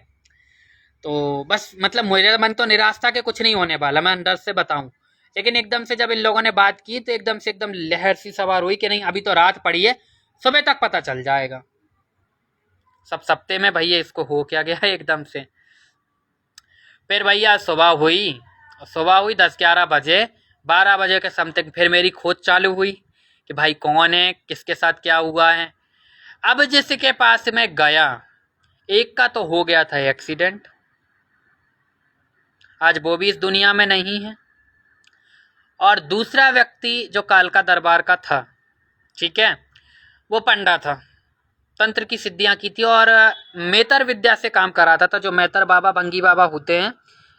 तो बस मतलब मेरा मन तो निराश था कि कुछ नहीं होने वाला, मैं अंदर से बताऊं। लेकिन एकदम से जब इन लोगों ने बात की तो एकदम से एकदम लहर सी सवार हुई कि नहीं अभी तो रात पड़ी है, सुबह तक पता चल जाएगा। सब सप्ते में भैया इसको हो क्या गया एकदम से। फिर भैया सुबह हुई 10-11 बजे, 12 बजे के समथिंग फिर मेरी खोज चालू हुई कि भाई कौन है, किसके साथ क्या हुआ है। अब जिसके पास मैं गया, एक का तो हो गया था एक्सीडेंट, आज वो भी इस दुनिया में नहीं है। और दूसरा व्यक्ति जो कालका दरबार का था, ठीक है, वो पंडा था, तंत्र की सिद्धियां की थी और मेतर विद्या से काम कराता था। जो मेतर बाबा, भंगी बाबा होते हैं,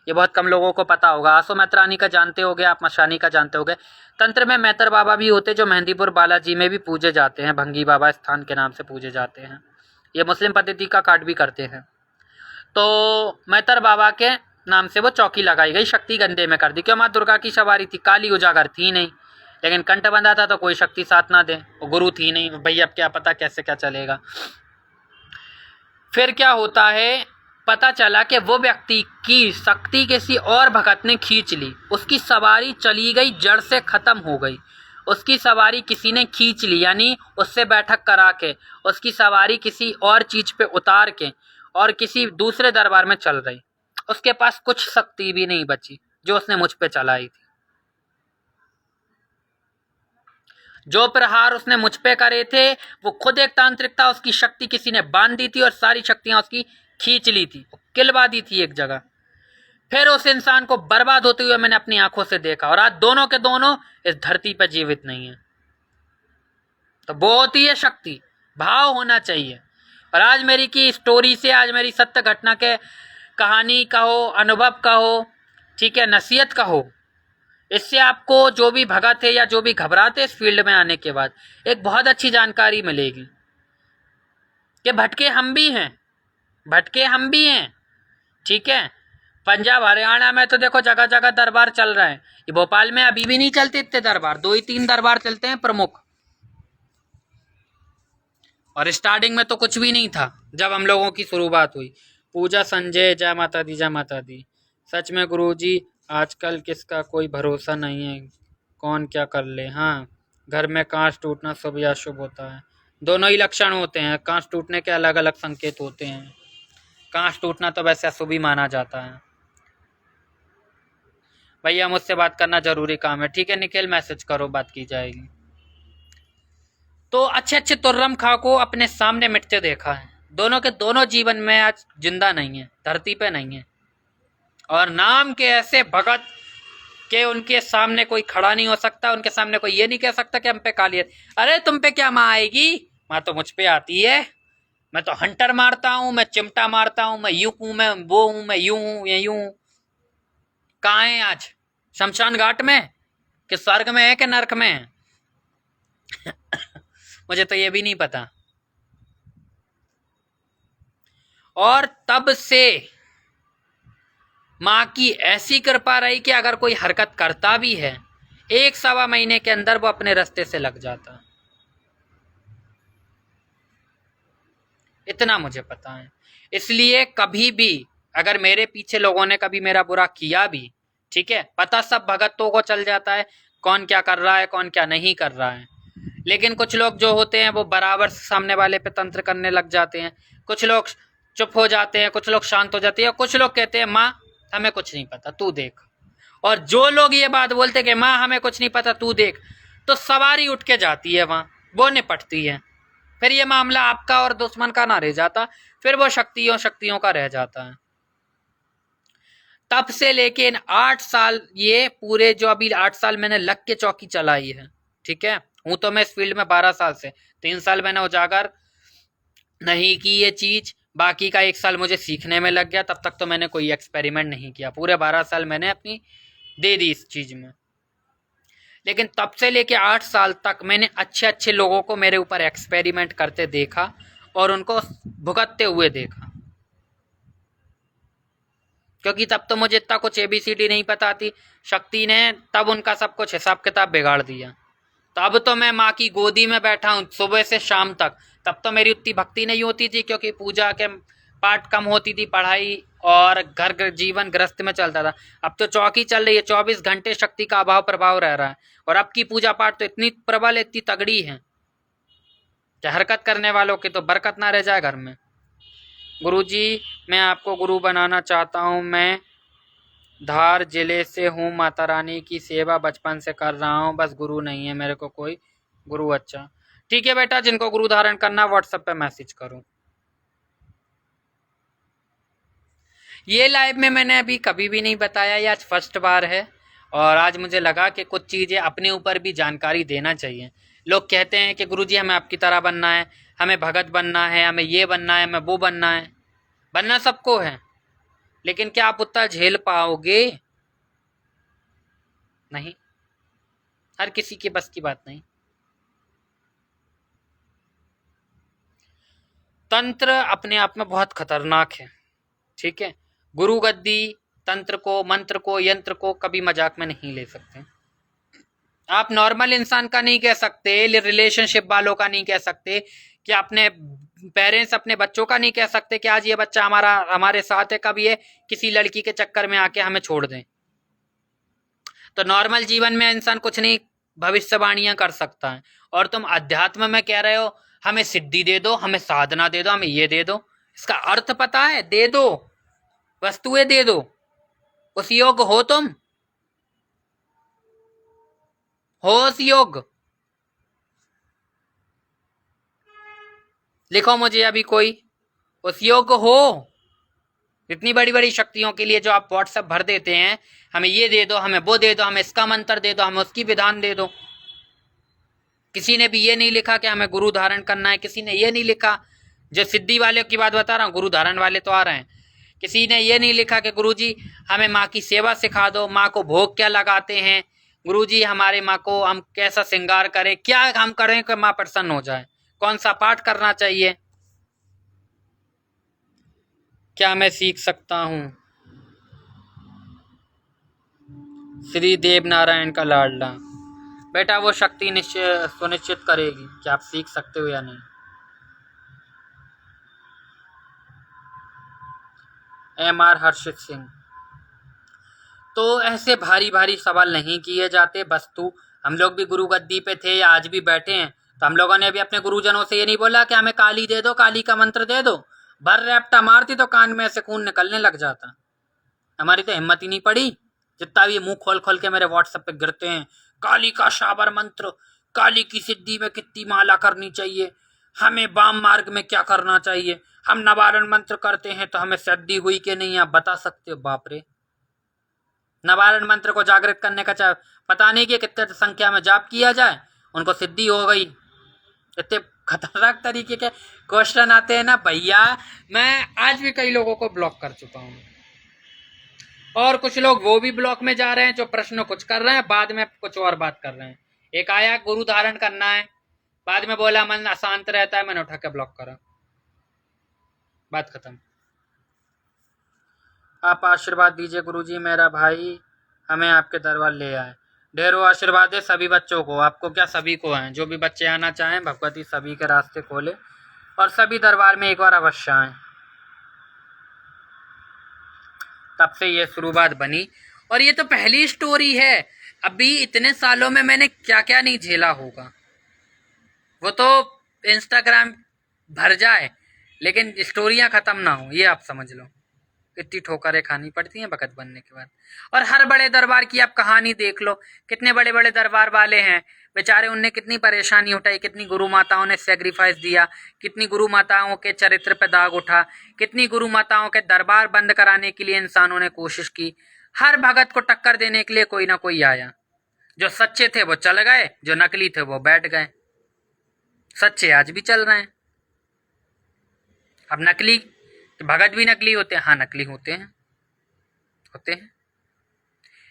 ये बहुत कम लोगों को पता होगा। आसो मैत्रानी का जानते होगे आप, मशानी का जानते होगे। तंत्र में मेतर बाबा भी होते जो मेहंदीपुर बालाजी में भी पूजे जाते हैं, भंगी बाबा स्थान के नाम से पूजे जाते हैं। ये मुस्लिम पद्धति का काट भी करते हैं। तो मेतर बाबा के नाम से वो चौकी लगाई गई, शक्ति गंदे में कर दी। क्यों, माँ दुर्गा की सवारी थी, काली उजागर थी नहीं, लेकिन कंठ बंधा था तो कोई शक्ति साथ ना दे, वो गुरु थी नहीं भैया, अब क्या पता कैसे क्या चलेगा। फिर क्या होता है, पता चला कि वो व्यक्ति की शक्ति किसी और भगत ने खींच ली, उसकी सवारी चली गई, जड़ से खत्म हो गई। उसकी सवारी किसी ने खींच ली, यानी उससे बैठक करा के उसकी सवारी किसी और चीज पे उतार के और किसी दूसरे दरबार में चल रही। उसके पास कुछ शक्ति भी नहीं बची जो उसने मुझ पे चलाई थी। जो प्रहार उसने मुझ पे करे थे वो खुद एक तांत्रिक था, उसकी शक्ति किसी ने बांध दी थी और सारी शक्तियां उसकी खींच ली थी, किलवा दी थी एक जगह। फिर उस इंसान को बर्बाद होते हुए मैंने अपनी आंखों से देखा, और आज दोनों के दोनों इस धरती पर जीवित नहीं है। तो वो होती है शक्ति, भाव होना चाहिए। और आज मेरी की स्टोरी से, आज मेरी सत्य घटना के कहानी कहो, अनुभव कहो, ठीक है, नसीहत कहो, इससे आपको जो भी भगत है या जो भी घबराते इस फील्ड में आने के बाद एक बहुत अच्छी जानकारी मिलेगी कि भटके हम भी हैं, ठीक है। पंजाब हरियाणा में तो देखो जगह जगह दरबार चल रहे हैं, ये भोपाल में अभी भी नहीं चलते इतने दरबार, 2 ही 3 दरबार चलते हैं प्रमुख। और स्टार्टिंग में तो कुछ भी नहीं था जब हम लोगों की शुरुआत हुई। पूजा संजय, जय माता दी, जय माता दी। सच में गुरुजी आजकल किसका कोई भरोसा नहीं है, कौन क्या कर ले। हाँ, घर में कांच टूटना शुभ या अशुभ होता है, दोनों ही लक्षण होते हैं। कांच टूटने के अलग अलग संकेत होते हैं। कांच टूटना तो वैसे अशुभ ही माना जाता है। भैया मुझसे बात करना जरूरी काम है, ठीक है निखिल, मैसेज करो, बात की जाएगी। तो अच्छे अच्छे तुर्रम खां को अपने सामने मिटते देखा है, दोनों के दोनों जीवन में आज जिंदा नहीं है, धरती पे नहीं है। और नाम के ऐसे भगत के उनके सामने कोई खड़ा नहीं हो सकता, उनके सामने कोई ये नहीं कह सकता कि हम पे काली है। अरे तुम पे क्या माँ आएगी, माँ तो मुझ पे आती है। मैं तो हंटर मारता हूँ, मैं चिमटा मारता हूँ, मैं यूं हूँ, मैं वो हूँ, मैं यूं हूँ, ये यूं। कहाँ है आज, शमशान घाट में कि स्वर्ग में है कि नरक में है? मुझे तो ये भी नहीं पता। और तब से माँ की ऐसी कृपा रही कि अगर कोई हरकत करता भी है 1-1.25 महीने के अंदर वो अपने रास्ते से लग जाता। इतना मुझे पता है। इसलिए कभी भी अगर मेरे पीछे लोगों ने कभी मेरा बुरा किया भी, ठीक है, पता सब भगतों को चल जाता है कौन क्या कर रहा है कौन क्या नहीं कर रहा है। लेकिन कुछ लोग जो होते हैं वो बराबर सामने वाले पे तंत्र करने लग जाते हैं। कुछ लोग चुप हो जाते हैं, कुछ लोग शांत हो जाते हैं, कुछ लोग कहते हैं माँ हमें कुछ नहीं पता तू देख। और जो लोग ये बात बोलते कि माँ हमें कुछ नहीं पता तू देख, तो सवारी उठ के जाती है वहां, वो निपटती है। फिर ये मामला आपका और दुश्मन का ना रह जाता, फिर वो शक्तियों का रह जाता है। तब से लेके इन 8 साल, ये पूरे जो अभी 8 साल मैंने लग के चौकी चलाई है, ठीक है, हूं तो मैं इस फील्ड में 12 साल से, 3 साल मैंने उजागर नहीं की ये चीज, बाकी का 1 साल मुझे सीखने में लग गया। तब तक तो मैंने कोई एक्सपेरिमेंट नहीं किया, पूरे 12 साल मैंने अपनी दे दी इस चीज में। लेकिन तब से लेके 8 साल तक मैंने अच्छे अच्छे लोगों को मेरे ऊपर एक्सपेरिमेंट करते देखा और उनको भुगतते हुए देखा। क्योंकि तब तो मुझे इतना कुछ ABCD नहीं पता थी, शक्ति ने तब उनका सब कुछ हिसाब किताब बिगाड़ दिया। तो अब तो मैं माँ की गोदी में बैठा हूँ सुबह से शाम तक। तब तो मेरी उतनी भक्ति नहीं होती थी क्योंकि पूजा के पाठ कम होती थी, पढ़ाई और घर जीवन गृहस्थ में चलता था। अब तो चौकी चल रही है, 24 घंटे शक्ति का अभाव प्रभाव रह रहा है। और अब की पूजा पाठ तो इतनी प्रबल, इतनी तगड़ी है कि हरकत करने वालों की तो बरकत ना रह जाए घर में। गुरुजी मैं आपको गुरु बनाना चाहता हूँ, मैं धार जिले से हूँ, माता रानी की सेवा बचपन से कर रहा हूँ, बस गुरु नहीं है मेरे को कोई गुरु। अच्छा ठीक है बेटा, जिनको गुरु धारण करना व्हाट्सएप पे मैसेज करो। ये लाइव में मैंने अभी कभी भी नहीं बताया, ये आज फर्स्ट बार है। और आज मुझे लगा कि कुछ चीज़ें अपने ऊपर भी जानकारी देना चाहिए। लोग कहते हैं कि गुरुजी हमें आपकी तरह बनना है, हमें भगत बनना है, हमें ये बनना है, हमें वो बनना है। बनना सबको है, लेकिन क्या आप उतना झेल पाओगे? नहीं, हर किसी के बस की बात नहीं। तंत्र अपने आप में बहुत खतरनाक है, ठीक है। गुरु गद्दी तंत्र को, मंत्र को, यंत्र को कभी मजाक में नहीं ले सकते। आप नॉर्मल इंसान का नहीं कह सकते, रिलेशनशिप वालों का नहीं कह सकते, कि अपने पेरेंट्स अपने बच्चों का नहीं कह सकते कि आज ये बच्चा हमारे साथ है, कब ये किसी लड़की के चक्कर में आके हमें छोड़ दें। तो नॉर्मल जीवन में इंसान कुछ नहीं भविष्यवाणियां कर सकता है। और तुम अध्यात्म में कह रहे हो हमें सिद्धि दे दो, हमें साधना दे दो, हमें ये दे दो। इसका अर्थ पता है? दे दो, वस्तुएं दे दो, उस योग हो तुम, हो उस योग। लिखो मुझे अभी कोई उस योग हो। इतनी बड़ी बड़ी शक्तियों के लिए जो आप व्हाट्सएप भर देते हैं, हमें ये दे दो, हमें वो दे दो, हमें इसका मंत्र दे दो, हमें उसकी विधान दे दो। किसी ने भी ये नहीं लिखा कि हमें गुरु धारण करना है, किसी ने ये नहीं लिखा, जो सिद्धि वाले की बात बता रहा हूँ, गुरु धारण वाले तो आ रहे हैं, किसी ने ये नहीं लिखा कि गुरुजी हमें माँ की सेवा सिखा दो, माँ को भोग क्या लगाते हैं, गुरुजी हमारे माँ को हम कैसा श्रृंगार करें, क्या हम करें कि माँ प्रसन्न हो जाए, कौन सा पाठ करना चाहिए। क्या मैं सीख सकता हूँ? श्री देव नारायण का लाडला बेटा, वो शक्ति सुनिश्चित करेगी कि आप सीख सकते हो या नहीं। MR हर्षित सिंह, तो ऐसे भारी भारी सवाल नहीं किए जाते। वस्तु हम लोग भी गुरु गद्दी पे थे या आज भी बैठे हैं, तो हम लोगों ने भी अपने गुरुजनों से ये नहीं बोला कि हमें काली दे दो, काली का मंत्र दे दो। भर रैप्टा मारती तो कान में ऐसे खून निकलने लग जाता। हमारी तो हिम्मत ही नहीं पड़ी। जितना भी मुंह खोल खोल के मेरे व्हाट्सएप पे गिरते हैं, काली का शाबर मंत्र, काली की सिद्धि में कितनी माला करनी चाहिए, हमें वाम मार्ग में क्या करना चाहिए, हम नवारण मंत्र करते हैं तो हमें सिद्धि हुई कि नहीं, आप बता सकते हो? बाप रे, नवारण मंत्र को जागृत करने का पता नहीं कि कितने संख्या में जाप किया जाए, उनको सिद्धि हो गई। इतने खतरनाक तरीके के क्वेश्चन आते हैं ना भैया, मैं आज भी कई लोगों को ब्लॉक कर चुका हूँ। और कुछ लोग वो भी ब्लॉक में जा रहे हैं जो प्रश्न कुछ कर रहे हैं, बाद में कुछ और बात कर रहे हैं। एक आया गुरु धारण करना है, बाद में बोला मन अशांत रहता है, मैंने उठा के ब्लॉक करा, बात खत्म। आप आशीर्वाद दीजिए गुरुजी, मेरा भाई हमें आपके दरबार ले आए। ढेरों आशीर्वाद है सभी बच्चों को, आपको क्या सभी को हैं, जो भी बच्चे आना चाहें भगवती सभी के रास्ते खोले और सभी दरबार में एक बार अवश्य आए। तब से ये शुरुआत बनी और ये तो पहली स्टोरी है। अभी इतने सालों में मैंने क्या क्या नहीं झेला होगा, वो तो इंस्टाग्राम भर जाए लेकिन स्टोरियां खत्म ना हो, ये आप समझ लो। कितनी ठोकरें खानी पड़ती हैं भगत बनने के बाद। और हर बड़े दरबार की आप कहानी देख लो, कितने बड़े बड़े दरबार वाले हैं बेचारे, उनने कितनी परेशानी उठाई, कितनी गुरु माताओं ने सेक्रीफाइस दिया, कितनी गुरु माताओं के चरित्र पे दाग उठा, कितनी गुरु माताओं के दरबार बंद कराने के लिए इंसानों ने कोशिश की। हर भगत को टक्कर देने के लिए कोई ना कोई आया। जो सच्चे थे वो चल गए, जो नकली थे वो बैठ गए। सच्चे आज भी चल रहे हैं। अब नकली भगत भी नकली होते हैं, हाँ नकली होते हैं।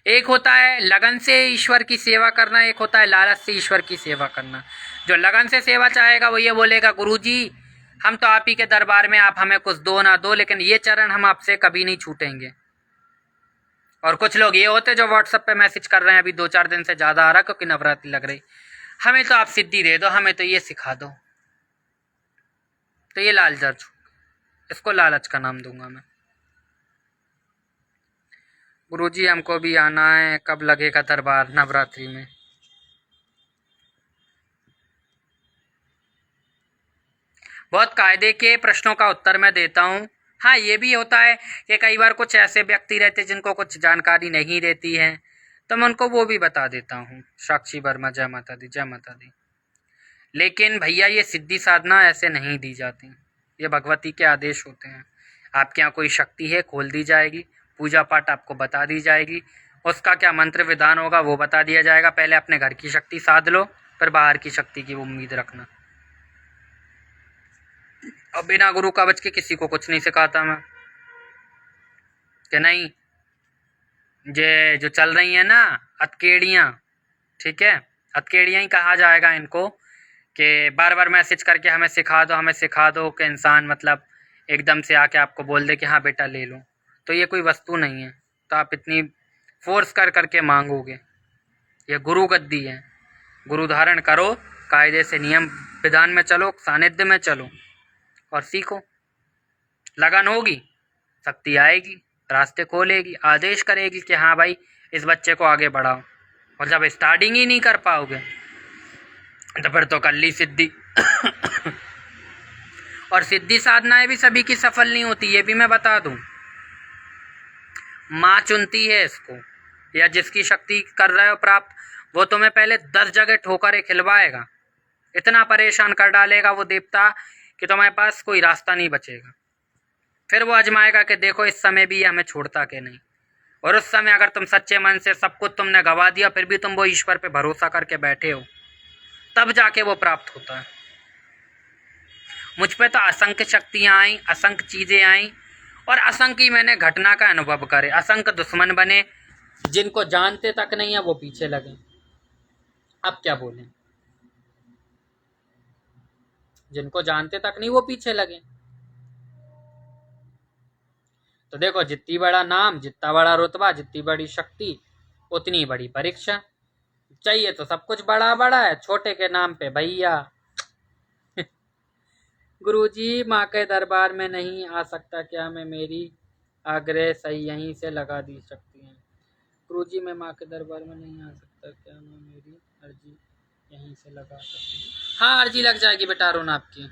एक होता है लगन से ईश्वर की सेवा करना, एक होता है लालच से ईश्वर की सेवा करना। जो लगन से सेवा चाहेगा वो ये बोलेगा गुरुजी हम तो आप ही के दरबार में, आप हमें कुछ दो ना दो लेकिन ये चरण हम आपसे कभी नहीं छूटेंगे। और कुछ लोग ये होते जो व्हाट्सएप पे मैसेज कर रहे हैं, अभी 2-4 दिन से ज़्यादा आ रहा क्योंकि नवरात्रि लग रही, हमें तो आप सिद्धि दे दो, हमें तो ये सिखा दो। तो ये लालच, इसको लालच का नाम दूंगा मैं। गुरुजी हमको भी आना है, कब लगेगा दरबार नवरात्रि में? बहुत कायदे के प्रश्नों का उत्तर मैं देता हूँ। हाँ ये भी होता है कि कई बार कुछ ऐसे व्यक्ति रहते जिनको कुछ जानकारी नहीं रहती है, तो मैं उनको वो भी बता देता हूँ। साक्षी वर्मा, जय माता दी, जय माता दी। लेकिन भैया ये सिद्धि साधना ऐसे नहीं दी जाती, ये भगवती के आदेश होते हैं। आपके यहाँ कोई शक्ति है खोल दी जाएगी, पूजा पाठ आपको बता दी जाएगी, उसका क्या मंत्र विधान होगा वो बता दिया जाएगा। पहले अपने घर की शक्ति साध लो, फिर बाहर की शक्ति की उम्मीद रखना। अब बिना गुरु का बच के किसी को कुछ नहीं सिखाता मैं, कि नहीं ये जो चल रही है ना अतकेड़ियाँ, ठीक है अतकेड़ियाँ ही कहा जाएगा इनको, कि बार बार मैसेज करके हमें सिखा दो हमें सिखा दो, कि इंसान मतलब एकदम से आके आपको बोल दे कि हाँ बेटा ले लो। तो ये कोई वस्तु नहीं है, तो आप इतनी फोर्स कर करके मांगोगे। ये गुरु गद्दी है, गुरु धारण करो, कायदे से नियम विधान में चलो, सानिध्य में चलो और सीखो। लगन होगी, शक्ति आएगी, रास्ते खोलेगी, आदेश करेगी कि हाँ भाई इस बच्चे को आगे बढ़ाओ। और जब स्टार्टिंग ही नहीं कर पाओगे तो फिर तो कल्ली सिद्धि और सिद्धि साधनाएं भी सभी की सफल नहीं होती, ये भी मैं बता दूं। माँ चुनती है इसको, या जिसकी शक्ति कर रहे हो प्राप्त वो तुम्हें पहले 10 जगह ठोकरें खिलवाएगा, इतना परेशान कर डालेगा वो देवता कि तुम्हारे पास कोई रास्ता नहीं बचेगा। फिर वो आजमाएगा कि देखो इस समय भी ये हमें छोड़ता कि नहीं। और उस समय अगर तुम सच्चे मन से सब कुछ तुमने गवा दिया फिर भी तुम वो ईश्वर पे भरोसा करके बैठे हो, तब जाके वो प्राप्त होता है। मुझ पे तो असंख्य शक्तियाँ आई, असंख्य चीज़ें आई और असंख्य ही मैंने घटना का अनुभव करे। असंख्य दुश्मन बने, जिनको जानते तक नहीं है वो पीछे लगे। अब क्या बोलें, जिनको जानते तक नहीं वो पीछे लगे। तो देखो जितनी बड़ा नाम, जितना बड़ा रुतबा, जितनी बड़ी शक्ति, उतनी बड़ी परीक्षा। चाहिए तो सब कुछ बड़ा बड़ा है, छोटे के नाम पे भैया गुरुजी माँ के दरबार में नहीं आ सकता क्या? मैं मेरी आग्रह सही यहीं से लगा दी सकती हैं। गुरुजी मैं माँ के दरबार में नहीं आ सकता क्या? मैं मेरी अर्जी यहीं से लगा सकती हूँ? हाँ अर्जी लग जाएगी बेटा अरुण आपकी।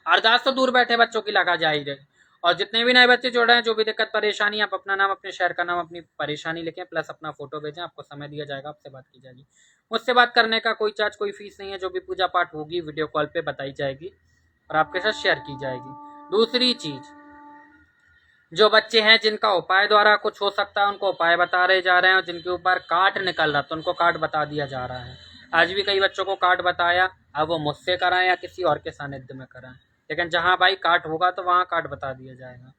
अरदास तो दूर बैठे बच्चों की लगा जा ही रहे। और जितने भी नए बच्चे जुड़ रहे हैं, जो भी दिक्कत परेशानी, आप अपना नाम, अपने शहर का नाम, अपनी परेशानी लिखें, प्लस अपना फोटो भेजें, आपको समय दिया जाएगा, आपसे बात की जाएगी। मुझसे बात करने का कोई चार्ज, कोई फीस नहीं है। जो भी पूजा पाठ होगी वीडियो कॉल पे बताई जाएगी और आपके साथ शेयर की जाएगी। दूसरी चीज, जो बच्चे हैं जिनका उपाय द्वारा कुछ हो सकता है उनको उपाय बता रहे जा रहे हैं, और जिनके ऊपर काट निकल रहा तो उनको काट बता दिया जा रहा है। आज भी कई बच्चों को काट बताया, अब वो मुझसे कराएं या किसी और के सानिध्य में कराएं, लेकिन जहाँ भाई काट होगा तो वहाँ काट बता दिया जाएगा।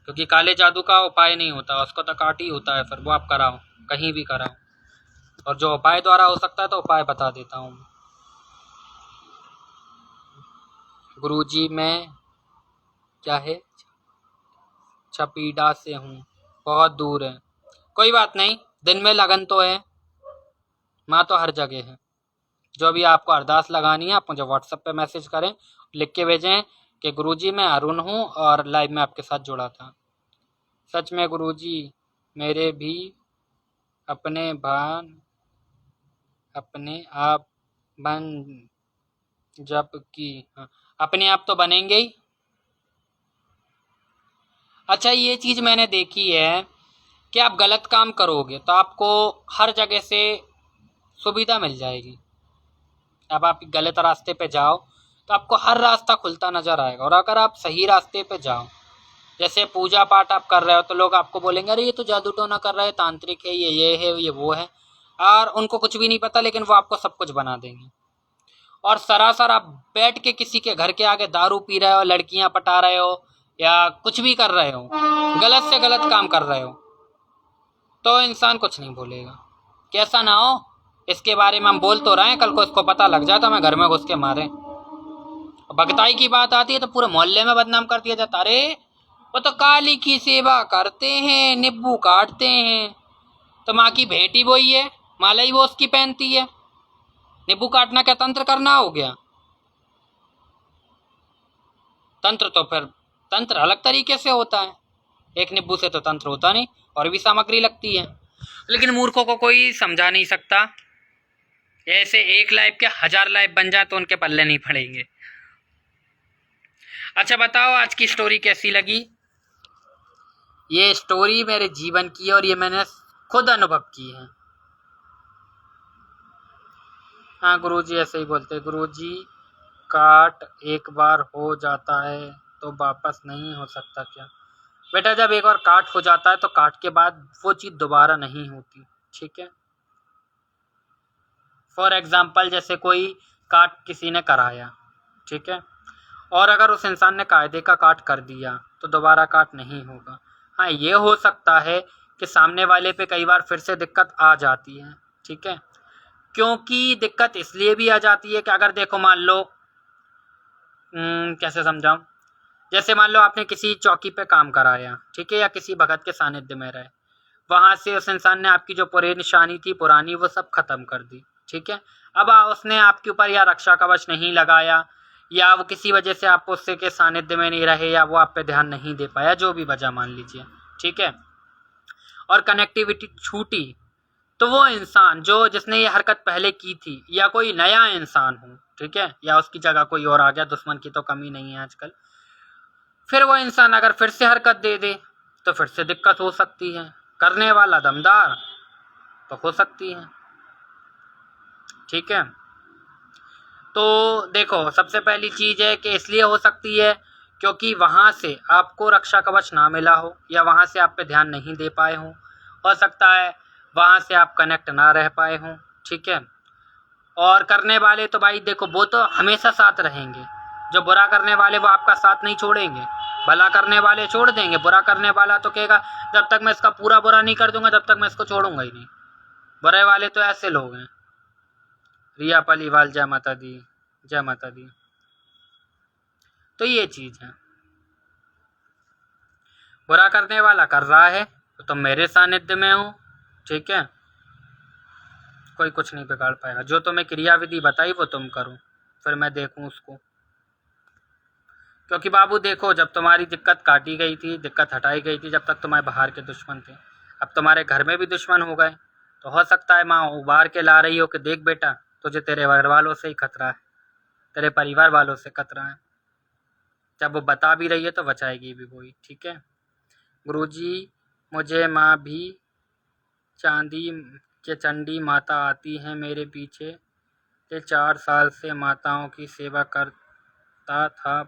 क्योंकि काले जादू का उपाय नहीं होता, उसका तो काट ही होता है, फिर वो आप कराओ, कहीं भी कराओ। और जो उपाय द्वारा हो सकता है तो उपाय बता देता हूँ। गुरुजी मैं क्या है छपीडा से हूँ, बहुत दूर है। कोई बात नहीं, दिन में लगन तो है, माँ तो हर जगह है। जो भी आपको अरदास लगानी है आप मुझे व्हाट्सएप पे मैसेज करें, लिख के भेजें कि गुरुजी मैं अरुण हूँ और लाइव में आपके साथ जुड़ा था। सच में गुरुजी मेरे भी अपने भान अपने आप बन जबकि अपने आप तो बनेंगे ही। अच्छा, ये चीज़ मैंने देखी है कि आप गलत काम करोगे तो आपको हर जगह से सुविधा मिल जाएगी। अब आप गलत रास्ते पे जाओ तो आपको हर रास्ता खुलता नजर आएगा, और अगर आप सही रास्ते पे जाओ, जैसे पूजा पाठ आप कर रहे हो तो लोग आपको बोलेंगे अरे ये तो जादू टोना कर रहा है, तांत्रिक है, ये है, ये वो है, और उनको कुछ भी नहीं पता, लेकिन वो आपको सब कुछ बना देंगे। और सरासर आप बैठ के किसी के घर के आगे दारू पी रहे हो, लड़कियां पटा रहे हो, या कुछ भी कर रहे हो, गलत से गलत काम कर रहे हो, तो इंसान कुछ नहीं बोलेगा। कैसा ना हो, इसके बारे में हम बोल तो रहे हैं, कल को इसको पता लग जाए तो हमें घर में घुस के मारे। भगताई की बात आती है तो पूरे मोहल्ले में बदनाम कर दिया जाता, अरे वो तो काली की सेवा करते हैं, नींबू काटते हैं, तो माँ की भेंट वो ही है, माला ही वो उसकी पहनती है। नींबू काटना क्या तंत्र करना हो गया? तंत्र तो फिर तंत्र अलग तरीके से होता है, एक नींबू से तो तंत्र होता नहीं, और भी सामग्री लगती है। लेकिन मूर्खों को कोई समझा नहीं सकता। ऐसे एक लाइफ के 1000 लाइफ बन जाए तो उनके पल्ले नहीं पड़ेंगे। अच्छा बताओ, आज की स्टोरी कैसी लगी? ये स्टोरी मेरे जीवन की है और ये मैंने खुद अनुभव की है। हाँ गुरुजी ऐसे ही बोलते, गुरुजी काट एक बार हो जाता है तो वापस नहीं हो सकता क्या? बेटा जब एक बार काट हो जाता है तो काट के बाद वो चीज़ दोबारा नहीं होती, ठीक है। फॉर एग्जाम्पल जैसे कोई काट किसी ने कराया, ठीक है, और अगर उस इंसान ने कायदे का काट कर दिया तो दोबारा काट नहीं होगा। हाँ ये हो सकता है कि सामने वाले पे कई बार फिर से दिक्कत आ जाती है, ठीक है। क्योंकि दिक्कत इसलिए भी आ जाती है कि अगर देखो मान लो कैसे समझाऊं, जैसे मान लो आपने किसी चौकी पे काम कराया, ठीक है, या किसी भगत के सानिध्य में रहे, वहां से उस इंसान ने आपकी जो निशानी थी पुरानी वो सब खत्म कर दी, ठीक है। अब उसने आपके ऊपर या रक्षा कवच नहीं लगाया, या वो किसी वजह से आप उससे के सानिध्य में नहीं रहे, या वो आप पे ध्यान नहीं दे पाया, जो भी वजह मान लीजिए, ठीक है, और कनेक्टिविटी छूटी, तो वो इंसान जो जिसने ये हरकत पहले की थी, या कोई नया इंसान हो, ठीक है, या उसकी जगह कोई और आ गया, दुश्मन की तो कमी नहीं है आजकल, फिर वो इंसान अगर फिर से हरकत दे दे तो फिर से दिक्कत हो सकती है। करने वाला दमदार तो हो सकती है, ठीक है। तो देखो सबसे पहली चीज़ है कि इसलिए हो सकती है क्योंकि वहाँ से आपको रक्षा कवच ना मिला हो, या वहाँ से आप पे ध्यान नहीं दे पाए हों, हो सकता है वहाँ से आप कनेक्ट ना रह पाए हों, ठीक है। और करने वाले तो भाई देखो वो तो हमेशा साथ रहेंगे, जो बुरा करने वाले वो आपका साथ नहीं छोड़ेंगे, भला करने वाले छोड़ देंगे, बुरा करने वाला तो कहेगा जब तक मैं इसका पूरा बुरा नहीं कर दूंगा तब तक मैं इसको छोड़ूंगा ही नहीं। बुरे वाले तो ऐसे लोग हैं। रिया पलीवाल जय माता दी, जय माता दी। तो ये चीज है, बुरा करने वाला कर रहा है तो तुम मेरे सानिध्य में हो, ठीक है, कोई कुछ नहीं बिगाड़ पाएगा। जो तुम्हें क्रियाविधि बताई वो तुम करो, फिर मैं देखूं उसको। क्योंकि बाबू देखो जब तुम्हारी दिक्कत काटी गई थी, दिक्कत हटाई गई थी, जब तक तुम्हारे बाहर के दुश्मन थे, अब तुम्हारे घर में भी दुश्मन हो गए, तो हो सकता है माँ उबार के ला रही हो कि देख बेटा तुझे तेरे घर वालों से ही खतरा है, तेरे परिवार वालों से खतरा है। जब वो बता भी रही है तो बचाएगी भी वही, ठीक है। गुरुजी मुझे माँ भी चांदी के चंडी माता आती है मेरे पीछे, 4 साल से माताओं की सेवा करता था,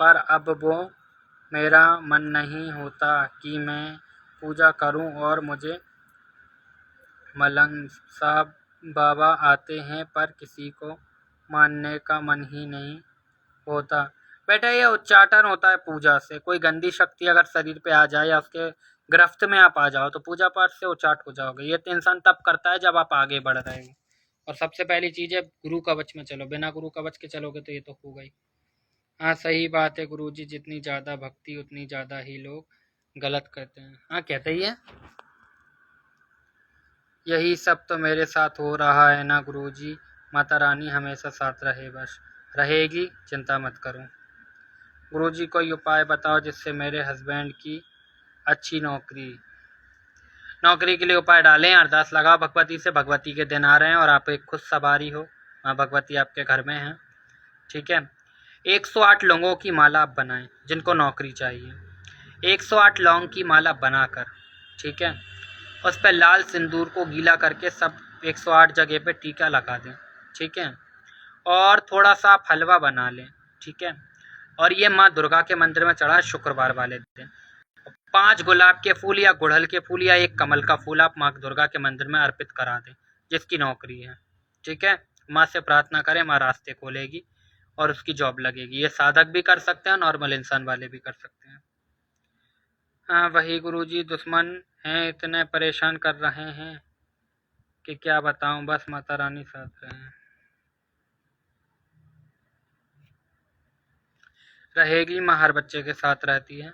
पर अब वो मेरा मन नहीं होता कि मैं पूजा करूं, और मुझे मलंग साहब बाबा आते हैं पर किसी को मानने का मन ही नहीं होता। बेटा ये उच्चाटन होता है पूजा से। कोई गंदी शक्ति अगर शरीर पे आ जाए या उसके गिरफ्त में आप आ जाओ तो पूजा पाठ से उच्चाट हो जाओगे। ये तो इंसान तब करता है जब आप आगे बढ़ रहे हो। और सबसे पहली चीज़ है गुरु कवच में चलो, बिना गुरु कवच के चलोगे तो ये तो होगा ही। हाँ सही बात है गुरुजी, जितनी ज़्यादा भक्ति उतनी ज़्यादा ही लोग गलत करते हैं। हाँ कहते ही है। यही सब तो मेरे साथ हो रहा है ना गुरुजी। माता रानी हमेशा साथ रहे, बस रहेगी, चिंता मत करो। गुरुजी कोई उपाय बताओ जिससे मेरे हस्बैंड की अच्छी नौकरी के लिए उपाय डालें। अरदास लगाओ भगवती से। भगवती के दिन आ रहे हैं और आप एक खुद सवारी हो, माँ भगवती आपके घर में हैं। ठीक है। 108 लौंगों की माला आप बनाएं जिनको नौकरी चाहिए। 108 लौंग की माला बनाकर, ठीक है, उस पर लाल सिंदूर को गीला करके सब 108 जगह पे टीका लगा दें। ठीक है। और थोड़ा सा आप हलवा बना लें। ठीक है। और ये माँ दुर्गा के मंदिर में चढ़ाएं शुक्रवार वाले दिन। 5 गुलाब के फूल या गुड़हल के फूल या 1 कमल का फूल आप माँ दुर्गा के मंदिर में अर्पित करा दें जिसकी नौकरी है। ठीक है। माँ से प्रार्थना करें, माँ रास्ते खोलेगी और उसकी जॉब लगेगी। ये साधक भी कर सकते हैं, नॉर्मल इंसान वाले भी कर सकते हैं। हाँ वही गुरुजी, दुश्मन हैं इतने परेशान कर रहे हैं कि क्या बताऊं, बस माता रानी साथ रहेगी। माँ हर बच्चे के साथ रहती है।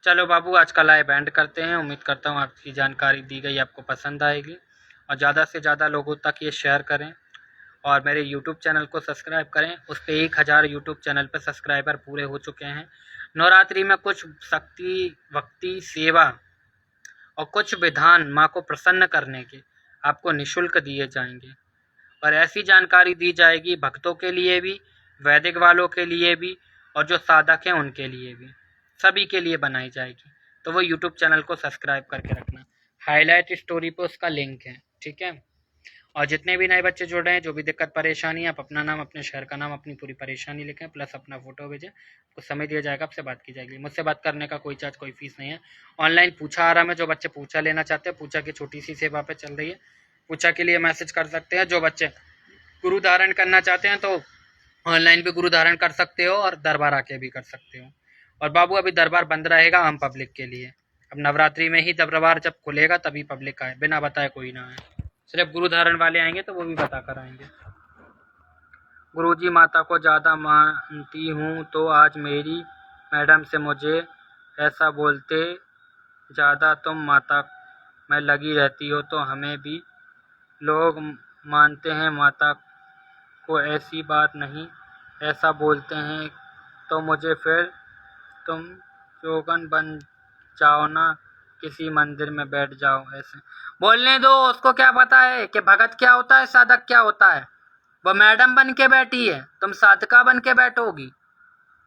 चलो बाबू आज का लाइव एंड करते हैं। उम्मीद करता हूँ आपकी जानकारी दी गई आपको पसंद आएगी और ज़्यादा से ज़्यादा लोगों तक ये शेयर करें और मेरे यूट्यूब चैनल को सब्सक्राइब करें। उस पर 1000 यूट्यूब चैनल पर सब्सक्राइबर पूरे हो चुके हैं। नवरात्रि में कुछ शक्ति भक्ति सेवा और कुछ विधान माँ को प्रसन्न करने के आपको निःशुल्क दिए जाएंगे और ऐसी जानकारी दी जाएगी भक्तों के लिए भी, वैदिक वालों के लिए भी और जो साधक हैं उनके लिए भी, सभी के लिए बनाई जाएगी। तो वो यूट्यूब चैनल को सब्सक्राइब करके रखना। हाईलाइट स्टोरी पे उसका लिंक है। ठीक है। और जितने भी नए बच्चे जुड़ रहे हैं, जो भी दिक्कत परेशानी है, आप अपना नाम, अपने शहर का नाम, अपनी पूरी परेशानी लिखें प्लस अपना फोटो भेजें। आपको समय दिया जाएगा, आपसे बात की जाएगी। मुझसे बात करने का कोई चार्ज, कोई फीस नहीं है। ऑनलाइन पूछा आ रहा है, जो बच्चे पूछा लेना चाहते हैं, पूछा की छोटी सी सेवा पे चल रही है, पूछा के लिए मैसेज कर सकते हैं। जो बच्चे गुरु धारण करना चाहते हैं तो ऑनलाइन भी गुरु धारण कर सकते हो और दरबार आके भी कर सकते हो। और बाबू अभी दरबार बंद रहेगा आम पब्लिक के लिए। अब नवरात्रि में ही दरबार जब खुलेगा तभी पब्लिक आए, बिना बताए कोई ना आए। सिर्फ गुरु धारण वाले आएंगे तो वो भी बता कर आएंगे। गुरुजी माता को ज़्यादा मानती हूँ तो आज मेरी मैडम से मुझे ऐसा बोलते, ज़्यादा तुम माता में लगी रहती हो तो हमें भी लोग मानते हैं माता को, ऐसी बात नहीं, ऐसा बोलते हैं तो मुझे फिर तुम जोगन बन जाओ ना, किसी मंदिर में बैठ जाओ। ऐसे बोलने दो, उसको क्या पता है कि भगत क्या होता है, साधक क्या होता है। वो मैडम बन के बैठी है, तुम साधका बन के बैठोगी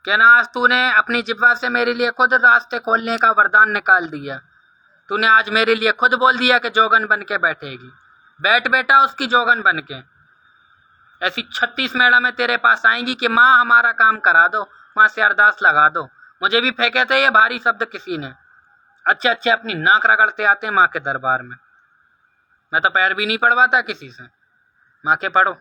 क्या ना। आज तूने अपनी जिह्वा से मेरे लिए खुद रास्ते खोलने का वरदान निकाल दिया। तूने आज मेरे लिए खुद बोल दिया कि जोगन बन के बैठेगी। बैठ बेटा उसकी जोगन बन के। ऐसी 36 मैडमें तेरे पास आएंगी कि माँ हमारा काम करा दो, माँ से अरदास लगा दो। मुझे भी फेंके थे ये भारी शब्द किसी ने। अच्छे अच्छे अपनी नाक रगड़ते आते हैं माँ के दरबार में। मैं तो पैर भी नहीं पड़वाता किसी से। माँ के पढ़ो।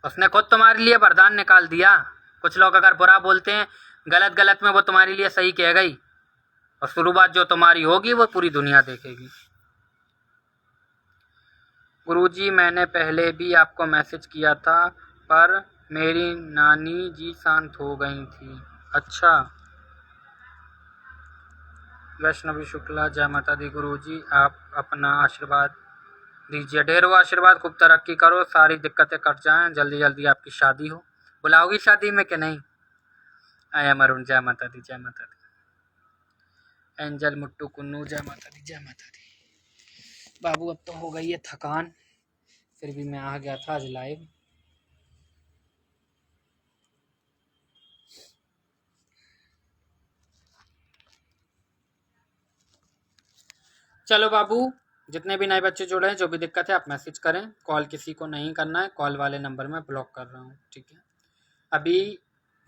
उसने खुद तुम्हारे लिए वरदान निकाल दिया। कुछ लोग अगर बुरा बोलते हैं गलत गलत में, वो तुम्हारे लिए सही कह गई और शुरुआत जो तुम्हारी होगी वो पूरी दुनिया देखेगी। गुरुजी मैंने पहले भी आपको मैसेज किया था पर मेरी नानी जी शांत हो गई थी। अच्छा। वैष्णवी शुक्ला, जय माता दी। गुरुजी आप अपना आशीर्वाद दीजिए। ढेरों आशीर्वाद, खूब तरक्की करो, सारी दिक्कतें कट जाएं, जल्दी जल्दी आपकी शादी हो। बुलाओगी शादी में कि नहीं? आया मरुण, जय माता दी, जय माता दी। एंजल मुट्टू कुन्नू, जय माता दी, जय माता दी। बाबू अब तो हो गई है थकान, फिर भी मैं आ गया था आज लाइव। चलो बाबू, जितने भी नए बच्चे जुड़े हैं, जो भी दिक्कत है आप मैसेज करें। कॉल किसी को नहीं करना है, कॉल वाले नंबर में ब्लॉक कर रहा हूँ। ठीक है। अभी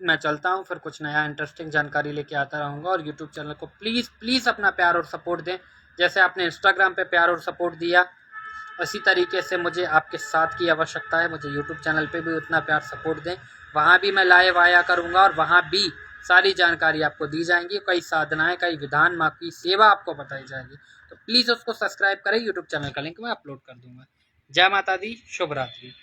मैं चलता हूँ, फिर कुछ नया इंटरेस्टिंग जानकारी लेके आता रहूँगा। और यूट्यूब चैनल को प्लीज़ प्लीज़ अपना प्यार और सपोर्ट दें, जैसे आपने इंस्टाग्राम पे प्यार और सपोर्ट दिया उसी तरीके से मुझे आपके साथ की आवश्यकता है। मुझे यूट्यूब चैनल पे भी उतना प्यार सपोर्ट दें, वहाँ भी मैं लाइव आया करूँगा और वहाँ भी सारी जानकारी आपको दी जाएंगी, कई साधनाएं, कई विधान, माँ की सेवा आपको बताई जाएगी। तो प्लीज़ उसको सब्सक्राइब करें, यूट्यूब चैनल का लिंक मैं अपलोड कर दूँगा। जय माता दी, शुभ रात्रि।